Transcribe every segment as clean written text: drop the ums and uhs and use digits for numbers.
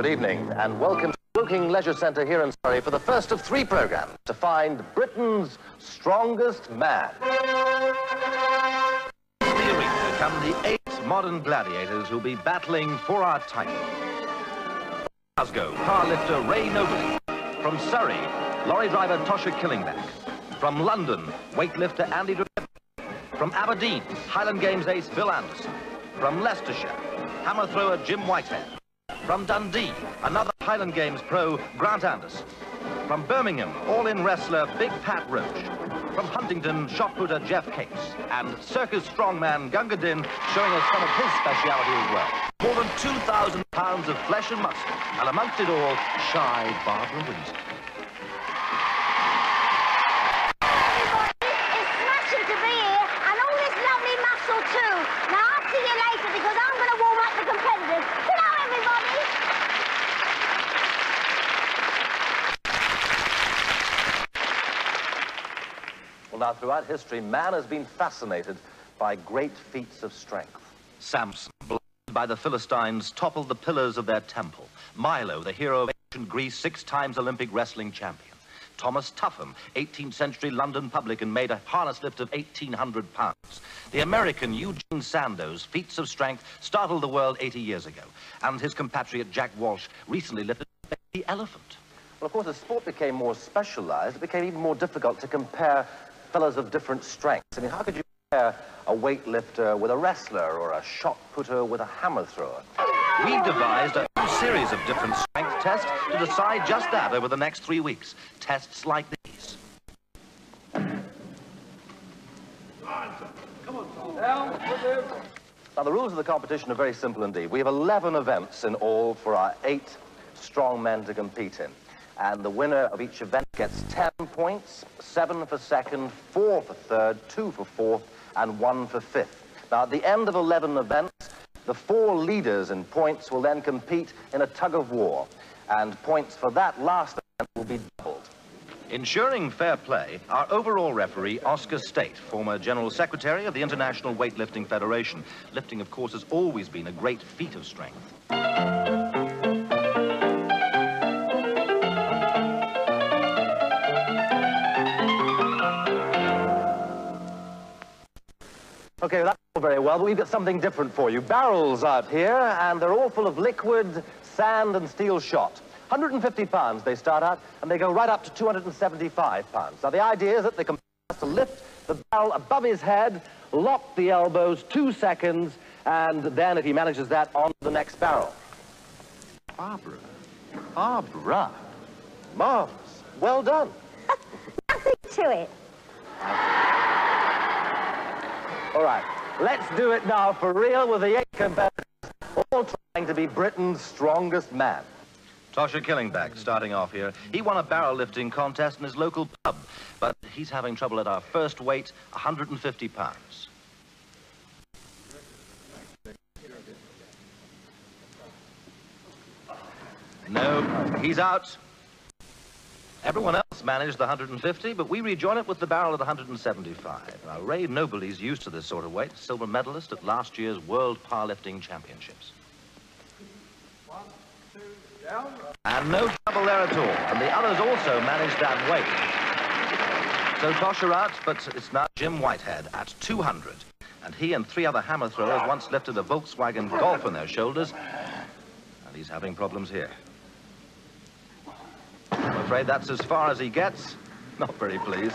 evening, and welcome to the Woking Leisure Centre here in Surrey for the first of 3 programmes to find Britain's strongest man. To the arena come the 8 modern gladiators who'll be battling for our title. From Glasgow, powerlifter Ray Nobile. From Surrey, lorry driver Tosher Killingback. From London, weightlifter Andy Drzewiecji. From Aberdeen, Highland Games ace Bill Anderson. From Leicestershire, hammer thrower Jim Whitehead. From Dundee, another Highland Games pro, Grant Anderson. From Birmingham, all-in wrestler Big Pat Roach. From Huntingdon, shot-putter Geoff and circus strongman Gunga Din showing us some of his speciality as well. More than 2,000 pounds of flesh and muscle, and amongst it all, shy Barbara Windsor. It's smashing to be here, and all this lovely muscle too. Now I'll see you later because I'm going to warm up the competitors. Hello, everybody. Well, now, throughout history, man has been fascinated by great feats of strength. Samson, blinded by the Philistines, toppled the pillars of their temple. Milo, the hero of ancient Greece, 6 times Olympic wrestling champion. Thomas Tuffham, 18th century London publican, made a harness lift of 1,800 pounds. The American Eugene Sandows' feats of strength startled the world 80 years ago. And his compatriot Jack Walsh recently lifted the elephant. Well, of course, as sport became more specialised, it became even more difficult to compare fellows of different strengths. I mean, how could you compare a weightlifter with a wrestler or a shot putter with a hammer thrower? We've devised a new series of different strength tests to decide just that over the next 3 weeks. Tests like these. Now, the rules of the competition are very simple indeed. We have 11 events in all for our 8 strong men to compete in. And the winner of each event gets 10 points, 7 for second, 4 for third, 2 for fourth, and 1 for fifth. Now, at the end of 11 events, the 4 leaders in points will then compete in a tug-of-war. And points for that last event will be doubled. Ensuring fair play, our overall referee, Oscar State, former General Secretary of the International Weightlifting Federation. Lifting, of course, has always been a great feat of strength. Okay, that's all very well, but we've got something different for you. Barrels out here, and they're all full of liquid, sand, and steel shot. 150 pounds they start out, and they go right up to 275 pounds. Now, the idea is that the competitor has to lift the barrel above his head, lock the elbows, 2 seconds, and then, if he manages that, on to the next barrel. Barbara. Marvellous. Well done. Nothing to it. All right, let's do it now for real with the 8 competitors, all trying to be Britain's strongest man. Tosher Killingback starting off here. He won a barrel lifting contest in his local pub, but he's having trouble at our first weight, 150 pounds. No, he's out. Everyone else managed the 150, but we rejoin it with the barrel at 175. Now, Ray Nobile is used to this sort of weight, silver medalist at last year's World Powerlifting Championships. 1, 2, down. And no trouble there at all, and the others also managed that weight. So Tosher out, but it's now Jim Whitehead at 200. And he and 3 other hammer throwers once lifted a Volkswagen Golf on their shoulders, and he's having problems here. I'm afraid that's as far as he gets. Not very pleased.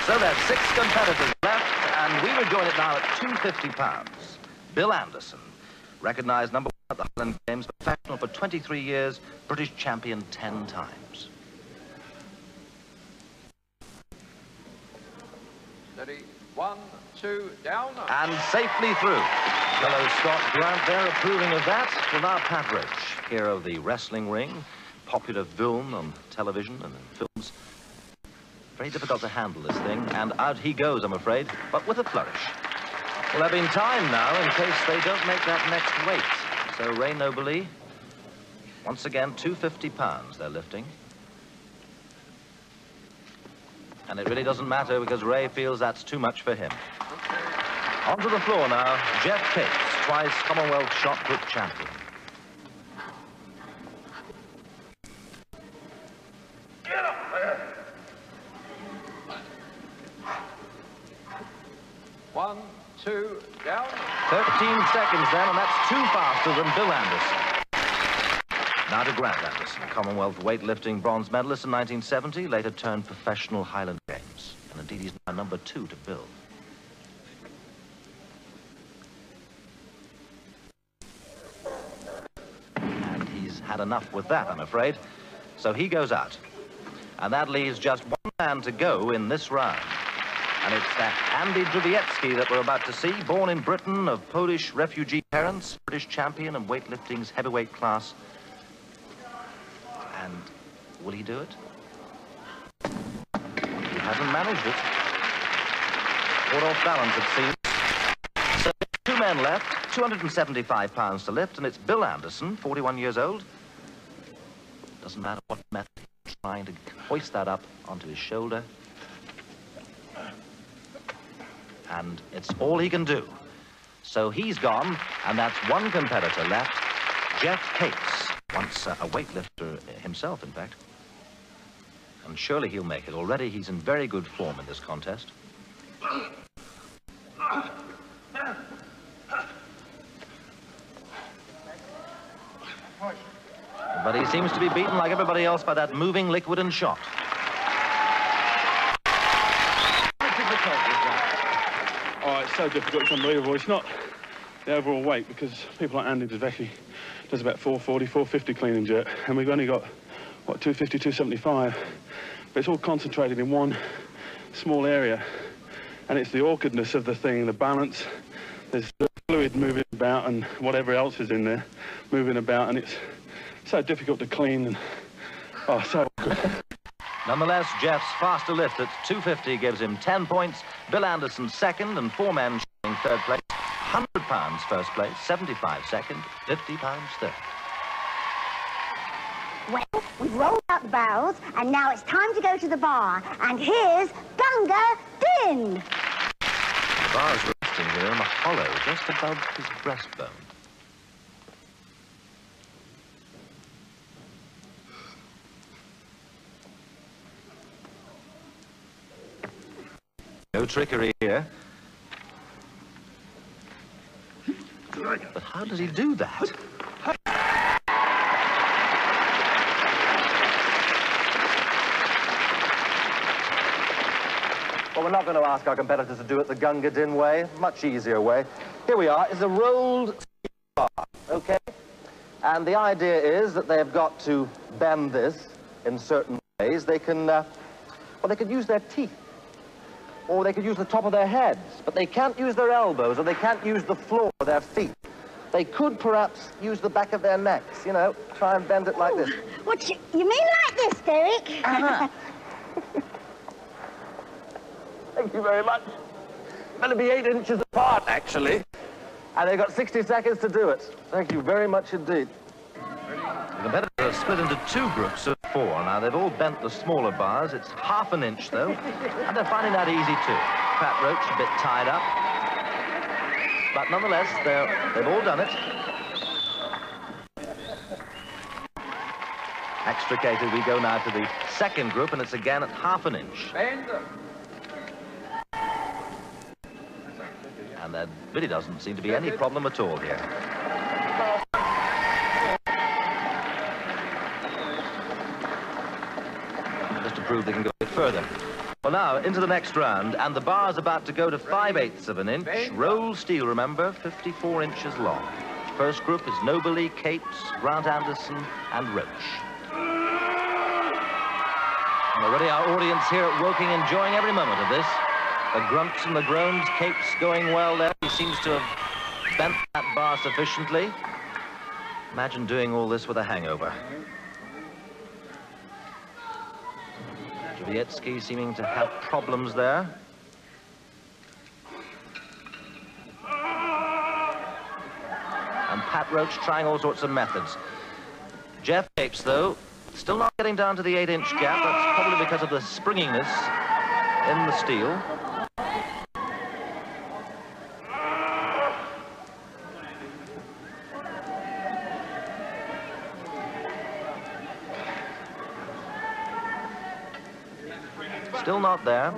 So there's 6 competitors left, and we rejoin it now at 250 pounds. Bill Anderson, recognised number 1 at the Highland Games, professional for 23 years, British champion 10 times. Steady. 1, 2, down. And safely through. Fellow Scott Grant there approving of that. Well, now Pat Roach, hero of the wrestling ring, popular film on television and in films. Very difficult to handle this thing, and out he goes, I'm afraid, but with a flourish. Well, there'll be time now in case they don't make that next weight. So Ray Nobile, once again, 250 pounds they're lifting. And it really doesn't matter because Ray feels that's too much for him. Onto the floor now, Geoff, twice Commonwealth shot put champion. 13 seconds then, and that's 2 faster than Bill Anderson. Now to Grant Anderson, Commonwealth weightlifting bronze medalist in 1970, later turned professional Highland Games. And indeed, he's now number 2 to Bill. And he's had enough with that, I'm afraid. So he goes out. And that leaves just one man to go in this round. And it's that Andy Drzewiecji that we're about to see, born in Britain of Polish refugee parents, British champion in weightlifting's heavyweight class. And will he do it? He hasn't managed it. Caught off balance, it seems. So 2 men left, 275 pounds to lift, and it's Bill Anderson, 41 years old. Doesn't matter what method he's trying to hoist that up onto his shoulder. And it's all he can do. So he's gone, and that's one competitor left, Geoff, once a weightlifter himself, in fact. And surely he'll make it. Already he's in very good form in this contest. But he seems to be beaten like everybody else by that moving liquid and shot. Oh, it's so difficult, it's unbelievable. It's not the overall weight, because people like Andy Drzewiecji does about 440, 450 clean and jerk, and we've only got, what, 250, 275. But it's all concentrated in one small area, and it's the awkwardness of the thing, the balance. There's the fluid moving about and whatever else is in there moving about, and it's so difficult to clean and, oh, so awkward. Nonetheless, Geoff's faster lift at 250 gives him 10 points. Bill Anderson second, and 4 men sharing third place. 100 pounds first place, 75 second, 50 pounds third. Well, we've rolled out the barrels, and now it's time to go to the bar. And here's Gunga Din. The bar is resting here in a hollow just above his breastbone. No trickery here. But how does he do that? Well, we're not going to ask our competitors to do it the Gunga Din way, much easier way. Here we are, is a rolled steel bar, okay? And the idea is that they've got to bend this in certain ways. They can, well, they could use their teeth, or they could use the top of their heads, but they can't use their elbows, or they can't use the floor of their feet. They could perhaps use the back of their necks, you know, try and bend it like this. What, you mean like this, Derek? Uh-huh. Thank you very much. Better be 8 inches apart, actually. And they've got 60 seconds to do it. Thank you very much indeed. The competitors are split into 2 groups of 4. Now, they've all bent the smaller bars. It's ½ an inch, though, and they're finding that easy, too. Pat Roach a bit tied up. But nonetheless, they've all done it. Extricated, we go now to the second group, and it's again at ½ an inch. Bend. And there really doesn't seem to be any problem at all here. Just to prove they can go a bit further. Well, now, into the next round, and the bar's about to go to 5/8 of an inch. Rolled steel, remember, 54 inches long. First group is Nobile, Capes, Grant Anderson, and Roach. And already our audience here at Woking enjoying every moment of this. The grunts and the groans, Capes going well there. He seems to have bent that bar sufficiently. Imagine doing all this with a hangover. Drzewiecji seeming to have problems there. And Pat Roach trying all sorts of methods. Geoff Capes, though, still not getting down to the 8-inch gap. That's probably because of the springiness in the steel. Still not there.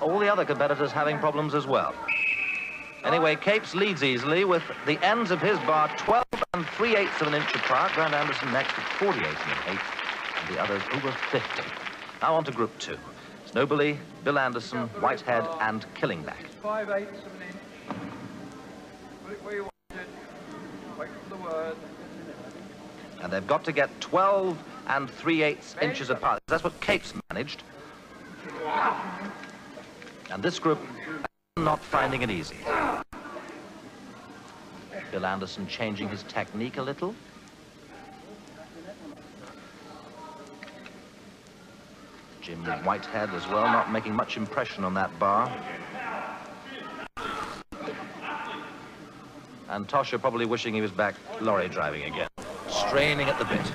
All the other competitors having problems as well. Anyway, Capes leads easily with the ends of his bar 12 3/8 of an inch apart. Grant Anderson next at 48 1/8, and the others over 50. Now on to Group 2. It's Nobile, Bill Anderson, Whitehead, and Killingback. 5/8 of an inch. Put it where you want it. Wait for the word. And they've got to get 12 3/8 inches apart. That's what Capes managed. And this group not finding it easy. Bill Anderson changing his technique a little. Jim Whitehead as well, not making much impression on that bar. And Tosher probably wishing he was back lorry driving again. Straining at the bit.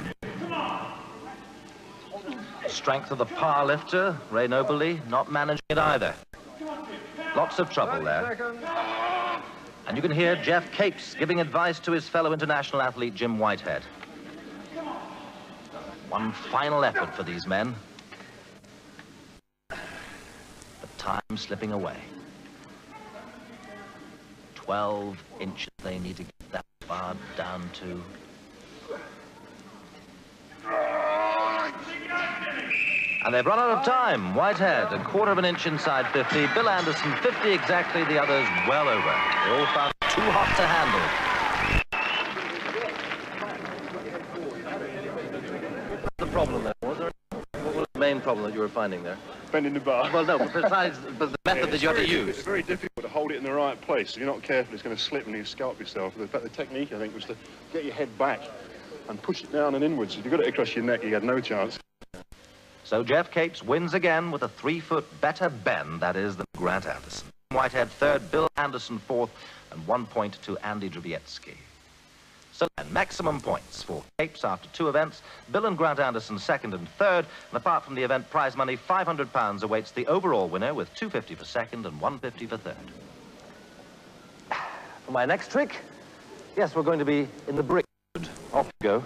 Strength of the power lifter, Ray Nobile, not managing it either. Lots of trouble there. And you can hear Geoff Capes giving advice to his fellow international athlete, Jim Whitehead. One final effort for these men. But time slipping away. 12 inches they need to get that bar down to. And they've run out of time. Whitehead, a quarter of an inch inside 50. Bill Anderson, 50 exactly. The others well over. They all found it too hot to handle. The problem there, was there? What was the main problem that you were finding there? Bending the bar. Well, no, besides the method that you have to use. It's very difficult to hold it in the right place. If you're not careful, it's going to slip and you scalp yourself. The technique, I think, was to get your head back and push it down and inwards. If you got it across your neck, you had no chance. So Geoff Capes wins again with a 3-foot better bend, that is, than Grant Anderson. Whitehead third, Bill Anderson fourth, and 1 point to Andy Drzewiecji. So then, maximum points for Capes after 2 events. Bill and Grant Anderson second and third, and apart from the event prize money, £500 awaits the overall winner with $250 for second and $150 for third. For my next trick, yes, we're going to be in the brick. Off you go.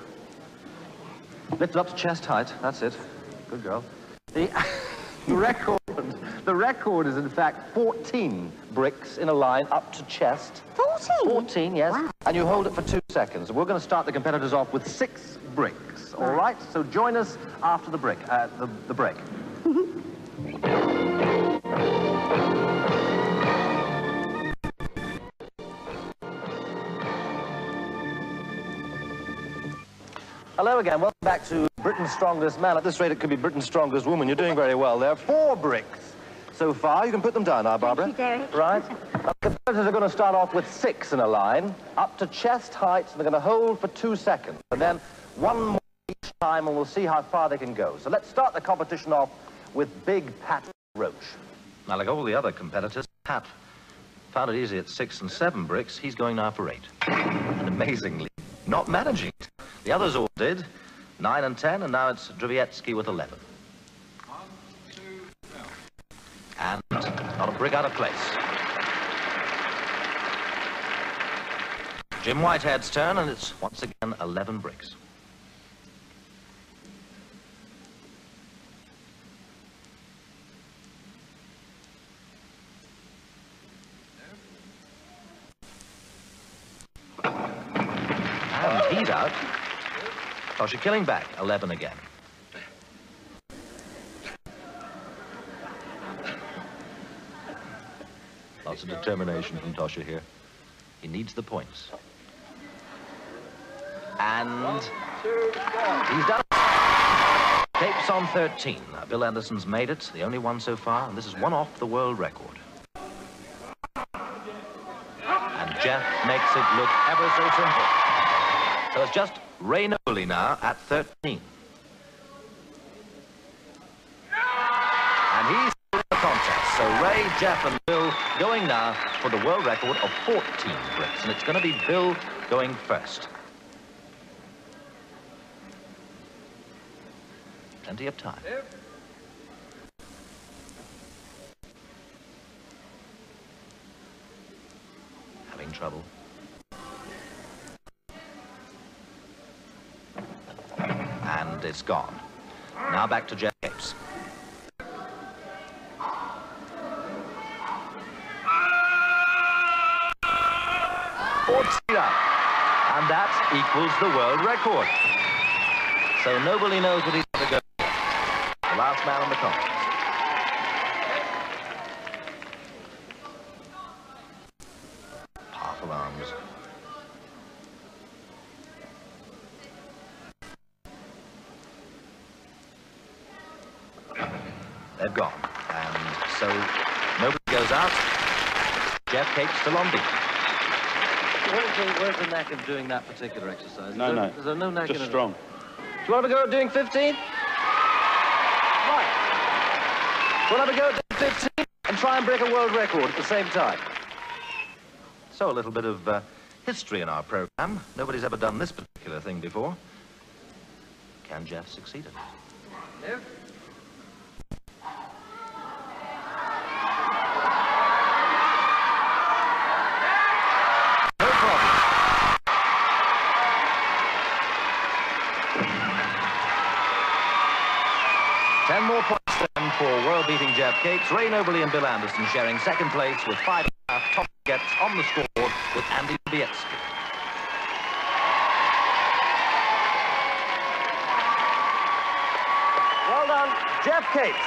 Lift it up to chest height, that's it. Good girl. The record is in fact 14 bricks in a line up to chest. 14? 14, yes. Wow. And you hold it for 2 seconds. We're going to start the competitors off with 6 bricks. All right? So join us after the break. The break. Hello again. Welcome back to Britain's Strongest Man. At this rate, it could be Britain's Strongest Woman. You're doing very well. There are 4 bricks so far. You can put them down now, Barbara. Thank you, Derek. Right. The competitors are going to start off with 6 in a line, up to chest height. They're going to hold for 2 seconds. And then 1 more each time, and we'll see how far they can go. So let's start the competition off with Big Pat Roach. Now, like all the other competitors, Pat found it easy at 6 and 7 bricks. He's going now for 8. And amazingly, not managing it. The others all did. 9 and 10, and now it's Drzewiecji with 11. 1, 2, now. And not a brick out of place. Jim Whitehead's turn, and it's once again 11 bricks. And he's out. Tosher Killingback, 11 again. Lots of determination from Tosher here. He needs the points. And he's done it. Capes on 13. Bill Anderson's made it, the only one so far, and this is 1 off the world record. And Geoff makes it look ever so simple. So it's just Ray Nobile now at 13. And he's in the contest. So Ray, Geoff and Bill going now for the world record of 14 bricks. And it's going to be Bill going first. Plenty of time. Having trouble. And it's gone. Now back to Geoff Capes. And that equals the world record. So nobody knows what he's going to go for. The last man on the contest. Powerful arms. They've gone. And so nobody goes out. Geoff Cates still on beat. Where's the knack of doing that particular exercise? No. Is there no knack in it? Just strong. Do you want to go at doing 15? Right. Do you want to go at doing 15 and try and break a world record at the same time? So a little bit of history in our program. Nobody's ever done this particular thing before. Can Geoff succeed at it? Geoff? No problem. Ten more points then for world-beating Geoff Cates. Ray Noble and Bill Anderson sharing second place with 5.5. Top gets on the scoreboard with Andy Drzewiecji. Well done, Geoff Cates.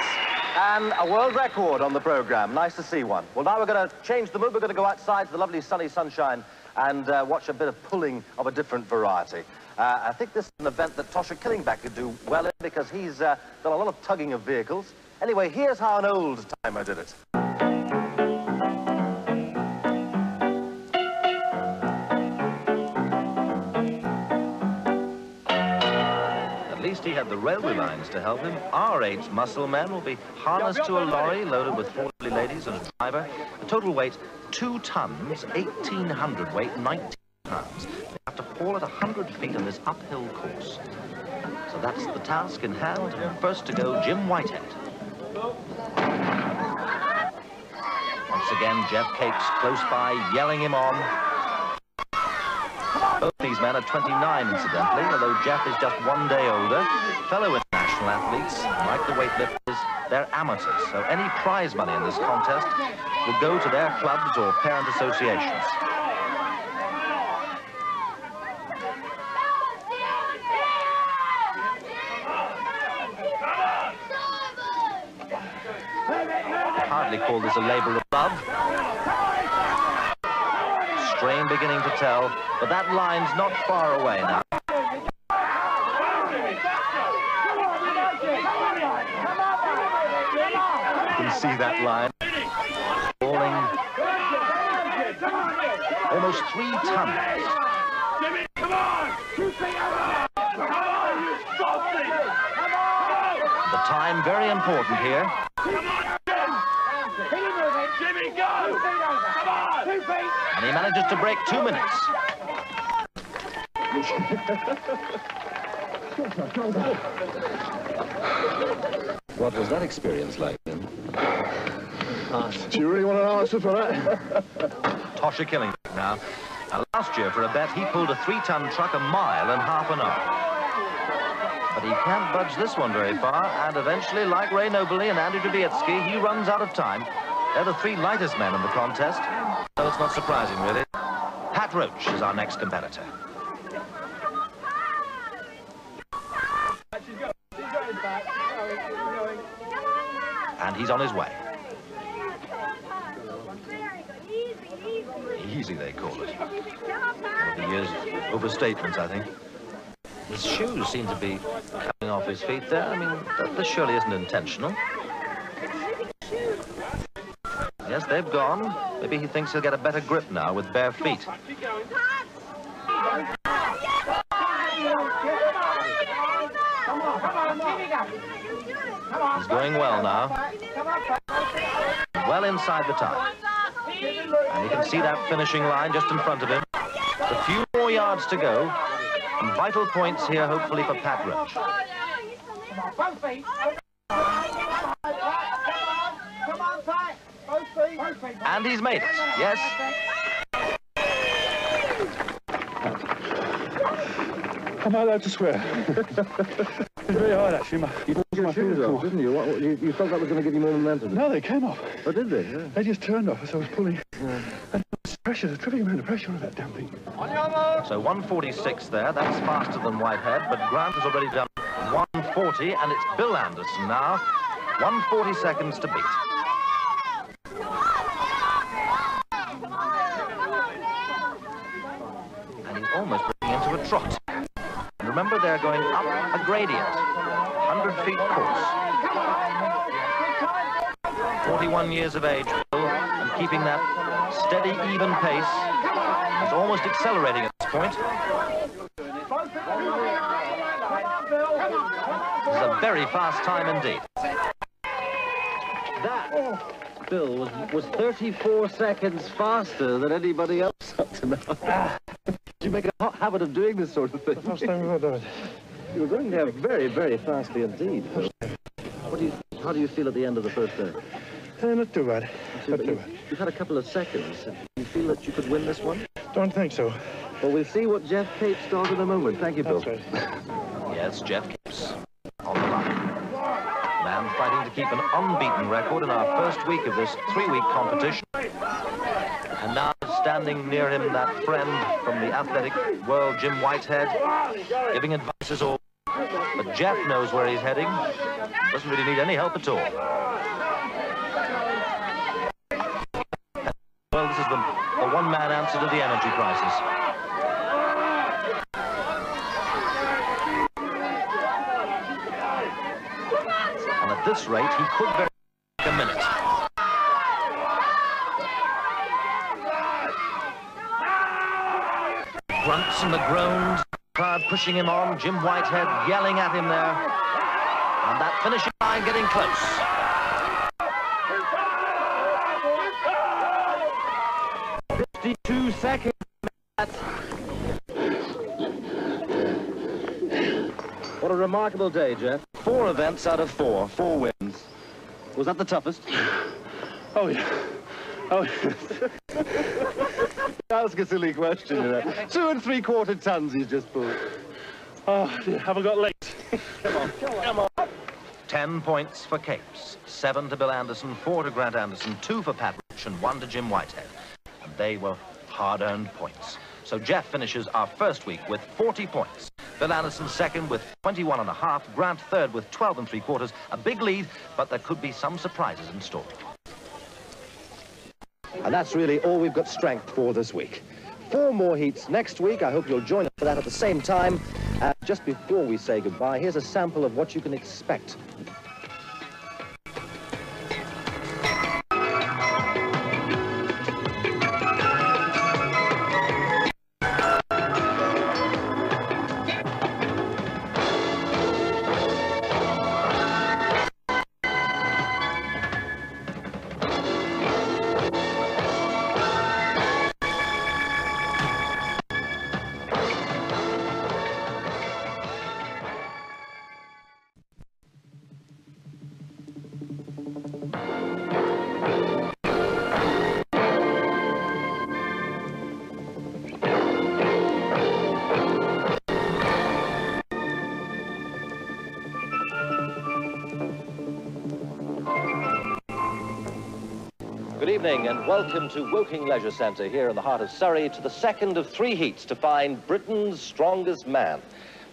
And a world record on the program. Nice to see one. Well, now we're going to change the mood. We're going to go outside to the lovely sunny sunshine and watch a bit of pulling of a different variety. I think this is an event that Tosher Killingback could do well in because he's done a lot of tugging of vehicles. Anyway, here's how an old timer did it. At least he had the railway lines to help him. Our 8 muscle men will be harnessed to a lorry loaded with 4 lovely ladies and a driver. A total weight 2 tons, 1,800 weight, 19 pounds. They have to haul at 100 feet on this uphill course. So that's the task in hand. First to go, Jim Whitehead. Once again, Geoff Cates close by, yelling him on. Both these men are 29, incidentally, although Geoff is just 1 day older. Fellow international athletes, like the weightlifters, they're amateurs, so any prize money in this contest will go to their clubs or parent associations. Hardly call this a labour of love. Strain beginning to tell, but that line's not far away now. You can see that line falling almost 3 tons. The time very important here. And he manages to break 2 minutes. What was that experience like then? Do you really want an answer for that? Tosher Killingback now. Now, last year, for a bet, he pulled a 3-ton truck a mile in half an hour. But he can't budge this one very far, and eventually, like Ray Noble and Andy Drzewiecji, he runs out of time. They're the 3 lightest men in the contest, so it's not surprising, really. Pat Roach is our next competitor. And he's on his way. Easy, they call it. Over the years, overstatements, I think. His shoes seem to be coming off his feet there. I mean, this surely isn't intentional. Yes, they've gone. Maybe he thinks he'll get a better grip now with bare feet. He's going well now. Well inside the time. And you can see that finishing line just in front of him. A few more yards to go. And vital points here, hopefully, for Pat Roach. And he's made it, yes. Am I allowed to swear? It's very hard, actually. You took your shoes off, didn't you? You thought that was going to give you more momentum? No, they came off. Oh, did they? Yeah. They just turned off as I was pulling. Yeah. And pressure, the terrific amount of pressure on that damn thing. So 146 there, that's faster than Whitehead, but Grant has already done 140, and it's Bill Anderson now. 140 seconds to beat. And he's almost breaking into a trot. And remember, they're going up a gradient, 100 feet course. 41 years of age, Bill, and keeping that steady, even pace. He's almost accelerating at this point. This is a very fast time indeed. That, Bill, was 34 seconds faster than anybody else up to now. You make a hot habit of doing this sort of thing. First time we've ever done it. You were going there very, very fastly indeed. How do you feel at the end of the first day? Not too bad. Not too bad. You've had a couple of seconds. Do you feel that you could win this one? Don't think so. Well, we'll see what Geoff Capes does in a moment. Thank you, Bill. That's right. Yes, Geoff Capes on the line. Man fighting to keep an unbeaten record in our first week of this 3-week competition. And now standing near him, that friend from the athletic world, Jim Whitehead, giving advice as all. But Geoff knows where he's heading. Doesn't really need any help at all. Well, this is the one-man answer to the energy crisis. And at this rate, he could very much take a minute. Grunts and the groans, crowd pushing him on, Jim Whitehead yelling at him there. And that finishing line getting close. "52 seconds. What a remarkable day, Geoff. 4 events out of 4 wins. Was that the toughest? Oh, yeah. Oh, yeah. Ask a silly question, you know. 2 3/4 tons he's just pulled. Oh, dear, have I got late? Come on. 10 points for Capes, 7 to Bill Anderson, 4 to Grant Anderson, 2 for Pat Roach, and 1 to Jim Whitehead. And they were hard-earned points. So Geoff finishes our first week with 40 points. Bill Anderson second with 21.5, Grant third with 12 3/4. A big lead, but there could be some surprises in store. And that's really all we've got strength for this week. 4 more heats next week. I hope you'll join us for that at the same time. Just before we say goodbye, here's a sample of what you can expect. Good evening and welcome to Woking Leisure Centre here in the heart of Surrey to the second of 3 heats to find Britain's strongest man.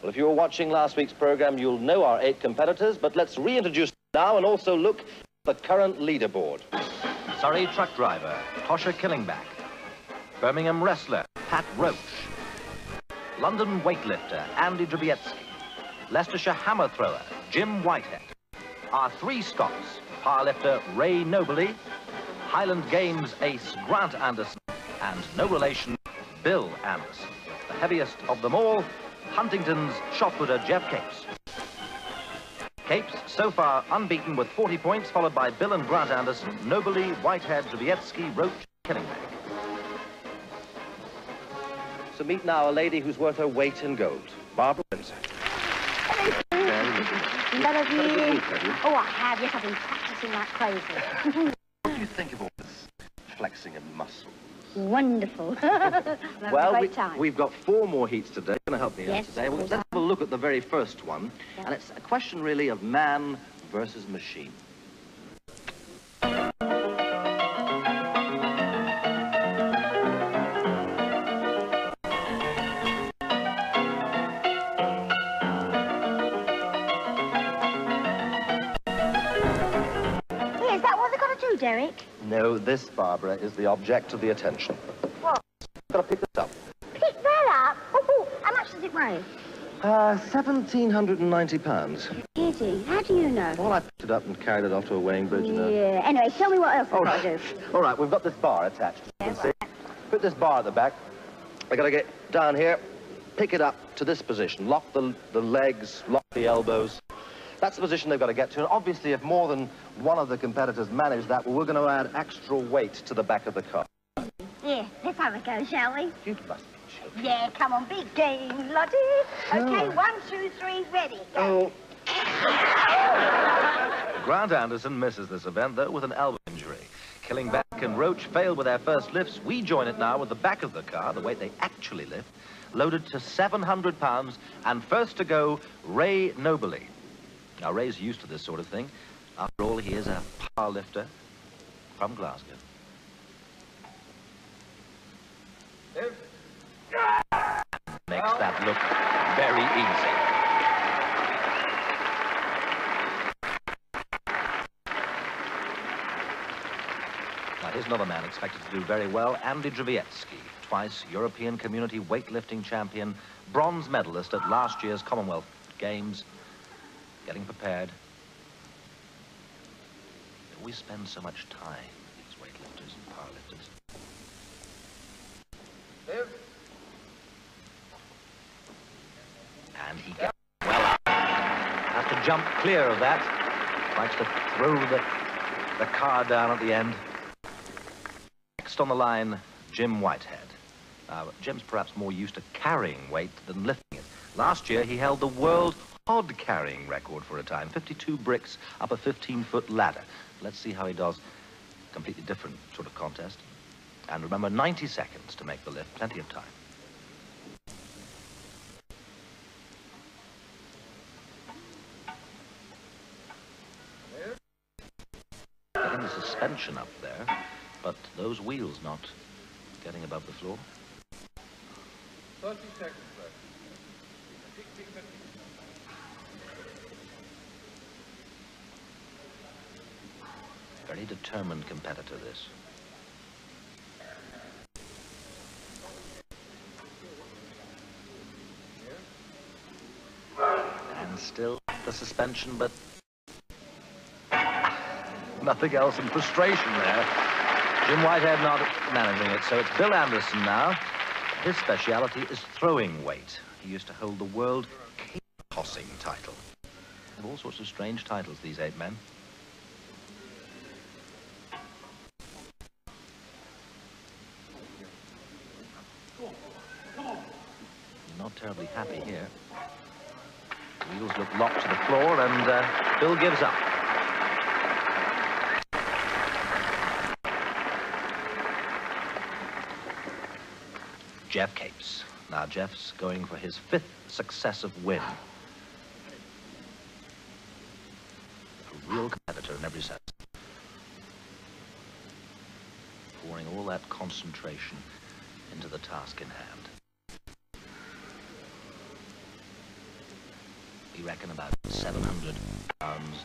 Well, if you were watching last week's programme, you'll know our 8 competitors, but let's reintroduce them now and also look at the current leaderboard. Surrey truck driver, Tosher Killingback. Birmingham wrestler, Pat Roach. London weightlifter, Andy Drzewiecji. Leicestershire hammer thrower, Jim Whitehead. Our 3 Scots, powerlifter Ray Nobile, Highland Games ace Grant Anderson, and no relation, Bill Anderson. The heaviest of them all, Huntington's shot-putter Geoff Capes. Capes, so far unbeaten with 40 points, followed by Bill and Grant Anderson, Nobile, Whitehead, Drzewiecji, Roach, Killingback. So meet now a lady who's worth her weight in gold, Barbara Windsor. None of you. Oh, I have. Yes, I've been practicing like crazy. What do you think of all this flexing of muscle? Wonderful. Well, a great time. we've got 4 more heats today. Going to help me Yes, out today. Well, of course. let's have a look at the very first one. Yeah. And it's a question really of man versus machine. Derek? No, this, Barbara, is the object of the attention. What? I've got to pick this up. Pick that up? Oh, how much does it weigh? 1,790 pounds. Easy. How do you know? Well, I picked it up and carried it off to a weighing bridge. Yeah. Anyway, tell me what else I've got to do. All right, we've got this bar attached. You can see. Put this bar at the back. I got to get down here, pick it up to this position, lock the legs, lock the elbows. That's the position they've got to get to. And obviously, if more than one of the competitors manage that, well, we're going to add extra weight to the back of the car. Yeah, let's have a go, shall we? You must be joking. Yeah, come on, big game, Lottie. Okay, 1, 2, 3, ready, go. Grant Anderson misses this event, though, with an elbow injury. Killingback and Roach failed with their first lifts. We join it now with the back of the car, the weight they actually lift, loaded to 700 pounds, and first to go, Ray Nobile. Now, Ray's used to this sort of thing. After all, he is a power lifter from Glasgow. Makes that look very easy. Now, here's another man expected to do very well, Andy Drzewiecji, twice European Community weightlifting champion, bronze medalist at last year's Commonwealth Games, getting prepared. They always spend so much time, these weightlifters and powerlifters. And he gets well up. Has to jump clear of that. Likes to throw the car down at the end. Next on the line, Jim Whitehead. Jim's perhaps more used to carrying weight than lifting it. Last year, he held the world hod carrying record for a time, 52 bricks up a 15-foot ladder. Let's see how he does. Completely different sort of contest. And remember, 90 seconds to make the lift, plenty of time. Getting the suspension up there, but those wheels not getting above the floor. 30 seconds left. Very determined competitor, this. And still the suspension, but nothing else in frustration there. Jim Whitehead not managing it, so it's Bill Anderson now. His speciality is throwing weight. He used to hold the world cake tossing title. They have all sorts of strange titles, these 8 men. Not terribly happy here. Wheels look locked to the floor, and Bill gives up. Geoff capes. Now Geoff's going for his 5th successive win. A real competitor in every sense. Pouring all that concentration into the task in hand. We reckon about 700 pounds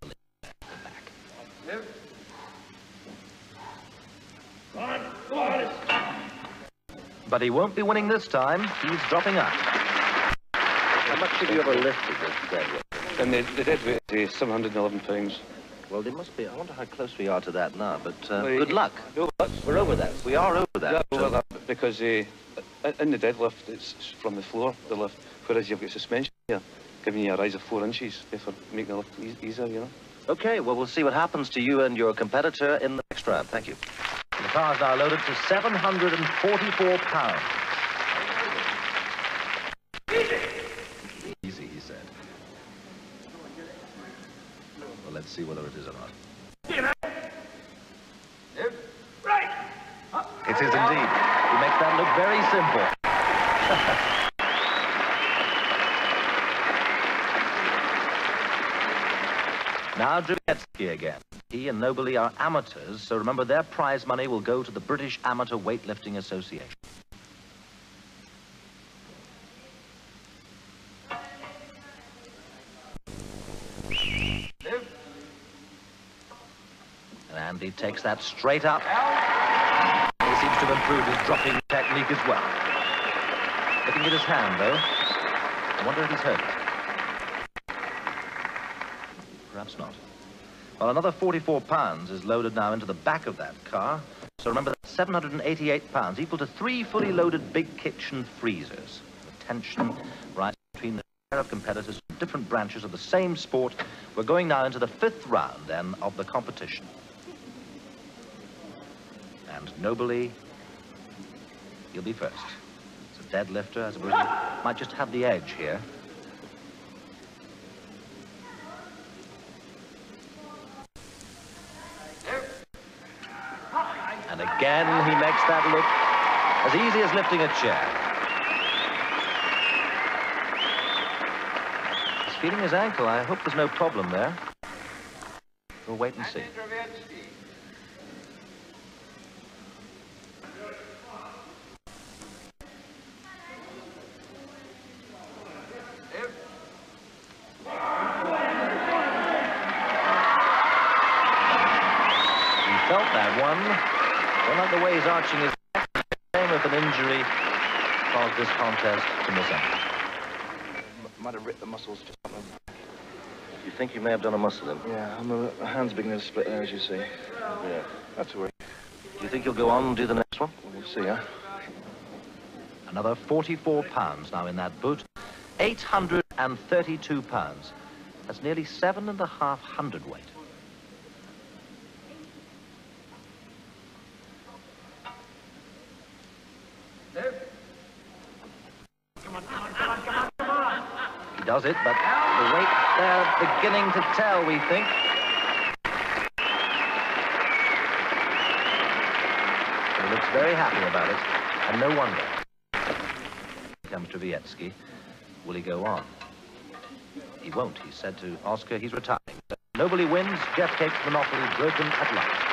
to lift back the back. But he won't be winning this time. He's dropping out. How much have you ever lifted this deadlift? And the deadweight is 711 pounds. Well, there must be. I wonder how close we are to that now, but Well, good luck. We're over that. We are over that. Yeah, over that, because in the deadlift, it's from the floor, the lift, whereas you've got suspension here, giving you a rise of 4 inches for making the lift easier, you know. Okay, well, we'll see what happens to you and your competitor in the next round. Thank you. The car's now loaded to 744 pounds. Easy, he said. Well, let's see whether it is or not. It is indeed. He makes that look very simple. Now Drzewiecji again. He and Nobile are amateurs, so remember their prize money will go to the British Amateur Weightlifting Association. And Andy takes that straight up. He seems to have improved his dropping technique as well. Looking at his hand, though. I wonder if he's hurt. Perhaps not. Well, another 44 pounds is loaded now into the back of that car. So remember, that's 788 pounds, equal to 3 fully loaded big kitchen freezers. The tension right between the pair of competitors from different branches of the same sport. We're going now into the 5th round, then, of the competition. And Nobile, he'll be first. It's a deadlifter, I suppose he might just have the edge here. And again, he makes that look as easy as lifting a chair. He's feeling his ankle. I hope there's no problem there. We'll wait and see. He felt that one. Don't like the way he's arching his back. Same with an injury caused this contest to miss out. Might have ripped the muscles just up. You think you may have done a muscle in? Yeah, my hand's beginning to split there, as you see. Yeah. That's all right. Do you think you'll go on and do the next one? We'll see, huh? Another 44 pounds now in that boot. 832 pounds. That's nearly 7.5 hundredweight. He does it, but the weight there beginning to tell, we think. But he looks very happy about it, and no wonder. Here comes Drzewiecji. Will he go on? He won't. He said to Oscar he's retiring. So Nobile wins. Geoff takes monopoly broken at last.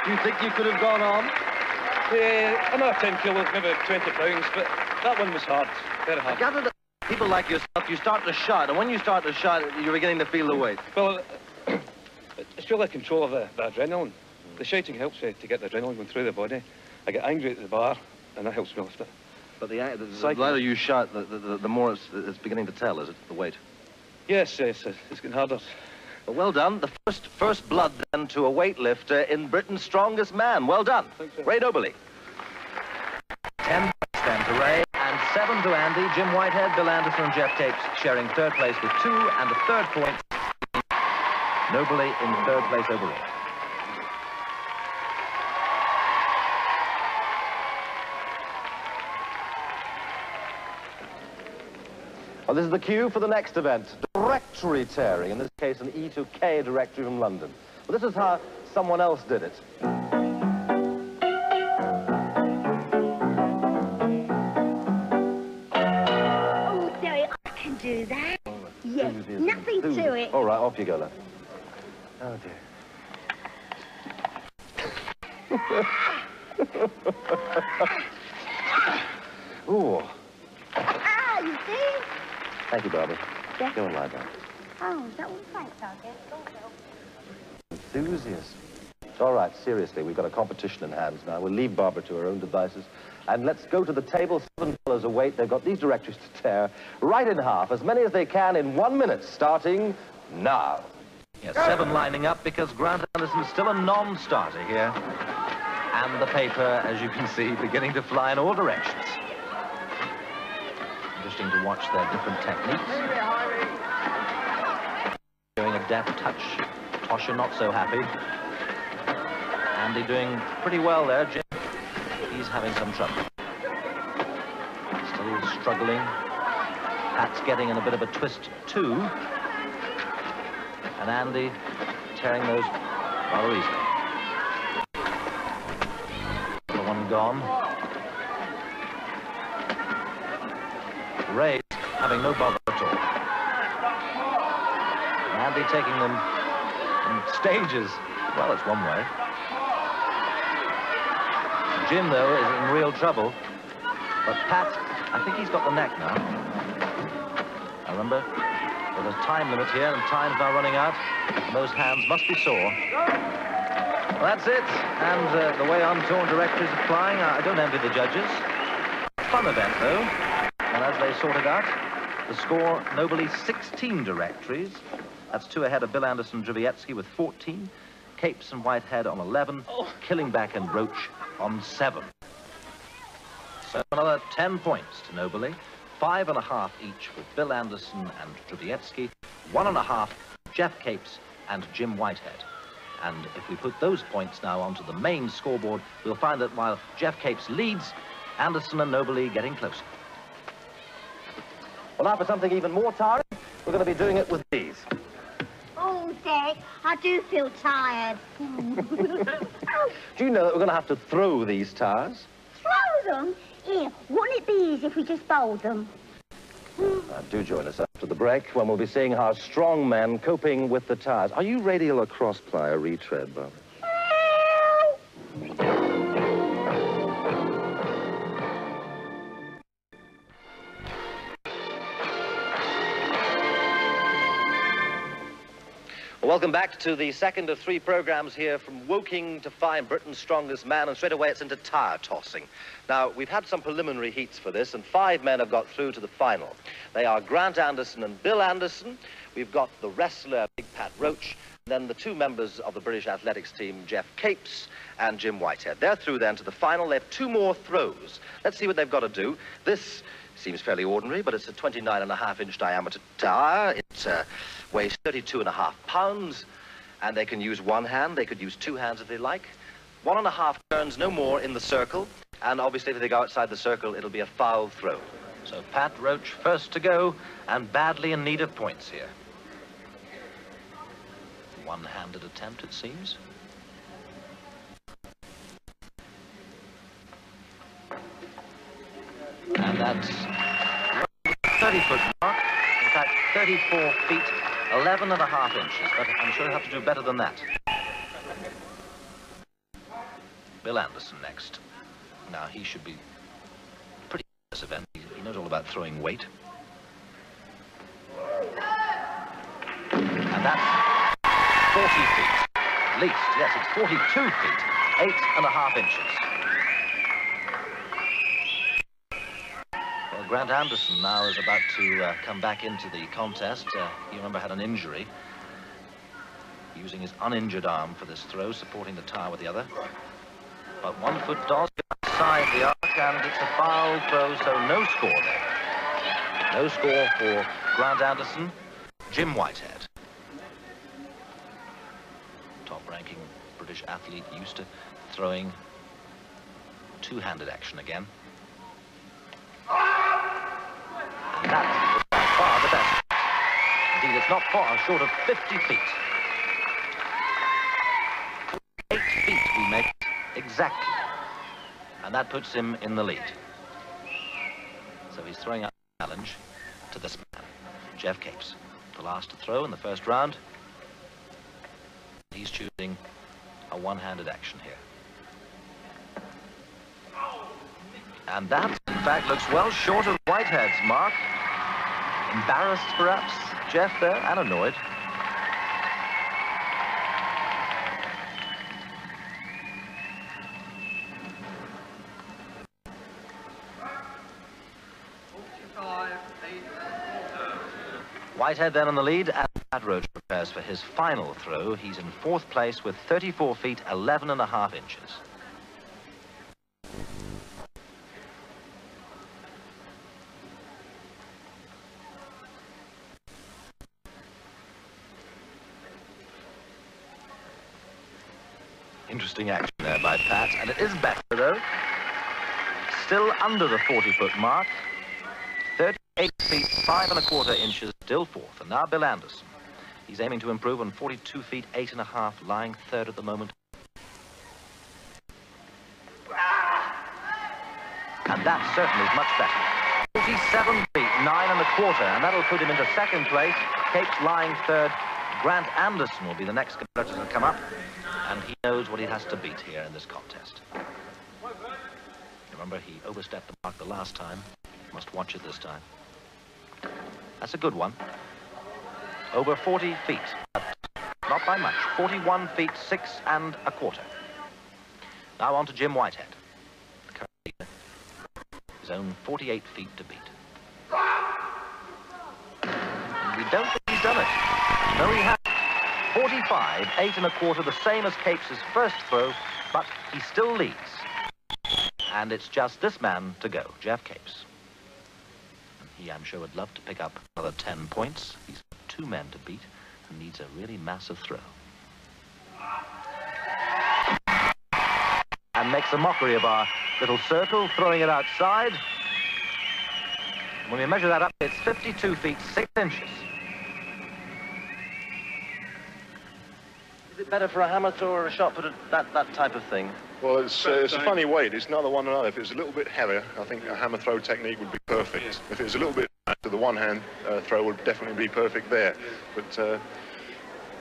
Do you think you could have gone on? Another 10 kilos, maybe 20 pounds, but that one was hard, very I hard. gather that people like yourself, you start to shout, and when you start to shout, you're beginning to feel the weight. Well, it's really control of the adrenaline. The shouting helps you to get the adrenaline going through the body. I get angry at the bar, and that helps me lift it. But the louder you shout, the more it's beginning to tell, is it, the weight? Yes, it's getting harder. Well, well done. The first blood, then, to a weightlifter in Britain's strongest man. Well done. Thanks, sir. Ray Nobile. 10 points then to Ray, and 7 to Andy. Jim Whitehead, Bill Anderson, and Geoff Tapes sharing 3rd place with 2, and the 3rd point. Nobile in 3rd place overall. Well, this is the cue for the next event. Directory tearing, in this case an E to K directory from London. Well, this is how someone else did it. Oh, Derry, I can do that. Yes, nothing to it. All right, off you go, then. Oh, dear. Ooh. Ah, you see? Thank you, Barbara. Yeah. Go and lie down. Oh, that was thanks, Sergeant. Enthusiast. All right, seriously, we've got a competition in hands now. We'll leave Barbara to her own devices. And let's go to the table, $7 a weight. They've got these directories to tear right in half, as many as they can in 1 minute, starting now. Yes, 7 lining up because Grant Anderson's still a non-starter here. And the paper, as you can see, beginning to fly in all directions. Interesting to watch their different techniques. Doing a deft touch. Tosher not so happy. Andy doing pretty well there. Jim, he's having some trouble. Still struggling. Pat's getting in a bit of a twist too. And Andy tearing those rather easily. The one gone. Ray having no bother at all. Andy taking them in stages. Well, it's one way. Jim, though, is in real trouble. But Pat, I think he's got the neck now. I remember There's a time limit here, and time's now running out. And those hands must be sore. Well, that's it. And the way untorn directories are flying, I don't envy the judges. Fun event, though. And as they sort it out, the score, Nobile 16 directories. That's 2 ahead of Bill Anderson and Drzewiecji with 14. Capes and Whitehead on 11. Killingback and Roach on 7. So another 10 points to Nobile. 5.5 each with Bill Anderson and Drzewiecji. 1.5 Geoff Capes and Jim Whitehead. And if we put those points now onto the main scoreboard, we'll find that while Geoff Capes leads, Anderson and Nobile getting closer. Well, now for something even more tiring, we're going to be doing it with these. Oh, Dick, I do feel tired. Do you know that we're going to have to throw these tires? Throw them? Here, wouldn't it be easy if we just bowled them? Do join us after the break when we'll be seeing how strong men coping with the tires. Are you radial or cross-ply or retread, Bob? Welcome back to the second of 3 programs here from Woking to find Britain's strongest man, and straight away it's into tire tossing. Now, we've had some preliminary heats for this, and 5 men have got through to the final. They are Grant Anderson and Bill Anderson. We've got the wrestler, Big Pat Roach, and then the 2 members of the British athletics team, Geoff Capes and Jim Whitehead. They're through then to the final. They have 2 more throws. Let's see what they've got to do. This seems fairly ordinary, but it's a 29.5-inch diameter tire. It weighs 32.5 pounds, and they can use one hand. They could use 2 hands if they like. 1.5 turns, no more, in the circle. And obviously, if they go outside the circle, it'll be a foul throw. So Pat Roach first to go, and badly in need of points here. One-handed attempt, it seems. And that's 30-foot mark. In fact, 34 feet, 11.5 inches. But I'm sure he'll have to do better than that. Bill Anderson next. Now, he should be pretty good at this event. He knows all about throwing weight. And that's 40 feet. At least, yes, it's 42 feet, 8.5 inches. Grant Anderson now is about to come back into the contest. You remember had an injury. Using his uninjured arm for this throw, supporting the tire with the other. But 1 foot does go outside the arc, and it's a foul throw, so no score there. No score for Grant Anderson. Jim Whitehead. Top-ranking British athlete, used to throwing 2-handed action again. And that is by far the best. Indeed, it's not far short of 50 feet. 8 feet we make exactly. And that puts him in the lead. So he's throwing out a challenge to this man, Geoff Capes. The last to throw in the first round. He's choosing a one-handed action here. And that, in fact, looks well short of Whitehead's mark. Embarrassed, perhaps, Geoff there, and annoyed. Whitehead then in the lead, and Pat Roach prepares for his final throw. He's in 4th place with 34 feet, 11.5 inches. Interesting action there by Pat, and it is better, though. Still under the 40-foot mark. 38 feet, 5.25 inches, still 4th. And now Bill Anderson. He's aiming to improve on 42 feet, 8.5, lying 3rd at the moment. And that certainly is much better. 47 feet, 9.25, and that'll put him into 2nd place. Capes lying 3rd. Grant Anderson will be the next competitor to come up. And he knows what he has to beat here in this contest. Remember, he overstepped the mark the last time. Must watch it this time. That's a good one. over 40 feet, but not by much. 41 feet 6 1/4. Now on to Jim Whitehead. His own 48 feet to beat. And we don't think he's done it. No, he hasn't. 45 8 1/4, the same as Capes' first throw, but he still leads. And it's just this man to go, Geoff Capes. And he, I'm sure, would love to pick up another 10 points. He's got 2 men to beat and needs a really massive throw. And makes a mockery of our little circle, throwing it outside. When we measure that up, it's 52 feet 6 inches. Is it better for a hammer throw or a shot put, that type of thing? Well, it's a funny weight. It's neither one or another. If it was a little bit heavier, I think a hammer throw technique would be perfect. Yeah. If it was a little bit lighter, the one-hand throw would definitely be perfect there. But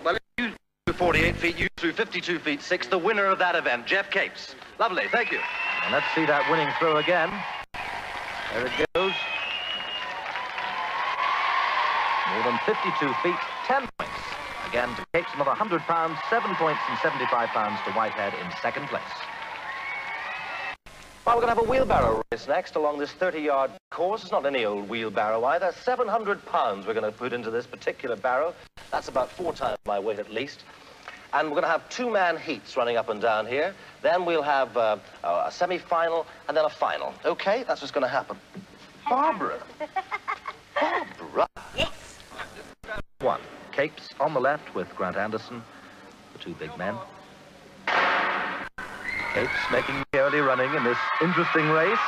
well, you threw 48 feet, you threw 52 feet 6. The winner of that event, Geoff Capes. Lovely, thank you. And let's see that winning throw again. There it goes. More than 52 feet, 10 points. Again, to Capes, another 100 pounds, 7 points and 75 pounds to Whitehead in second place. Well, we're going to have a wheelbarrow race next along this 30-yard course. It's not any old wheelbarrow either. 700 pounds we're going to put into this particular barrow. That's about 4 times my weight at least. And we're going to have 2-man heats running up and down here. Then we'll have a semi-final and then a final. Okay, that's what's going to happen. Barbara. Barbara. Yes. 1. Capes on the left with Grant Anderson, the 2 big men. Capes making the early running in this interesting race.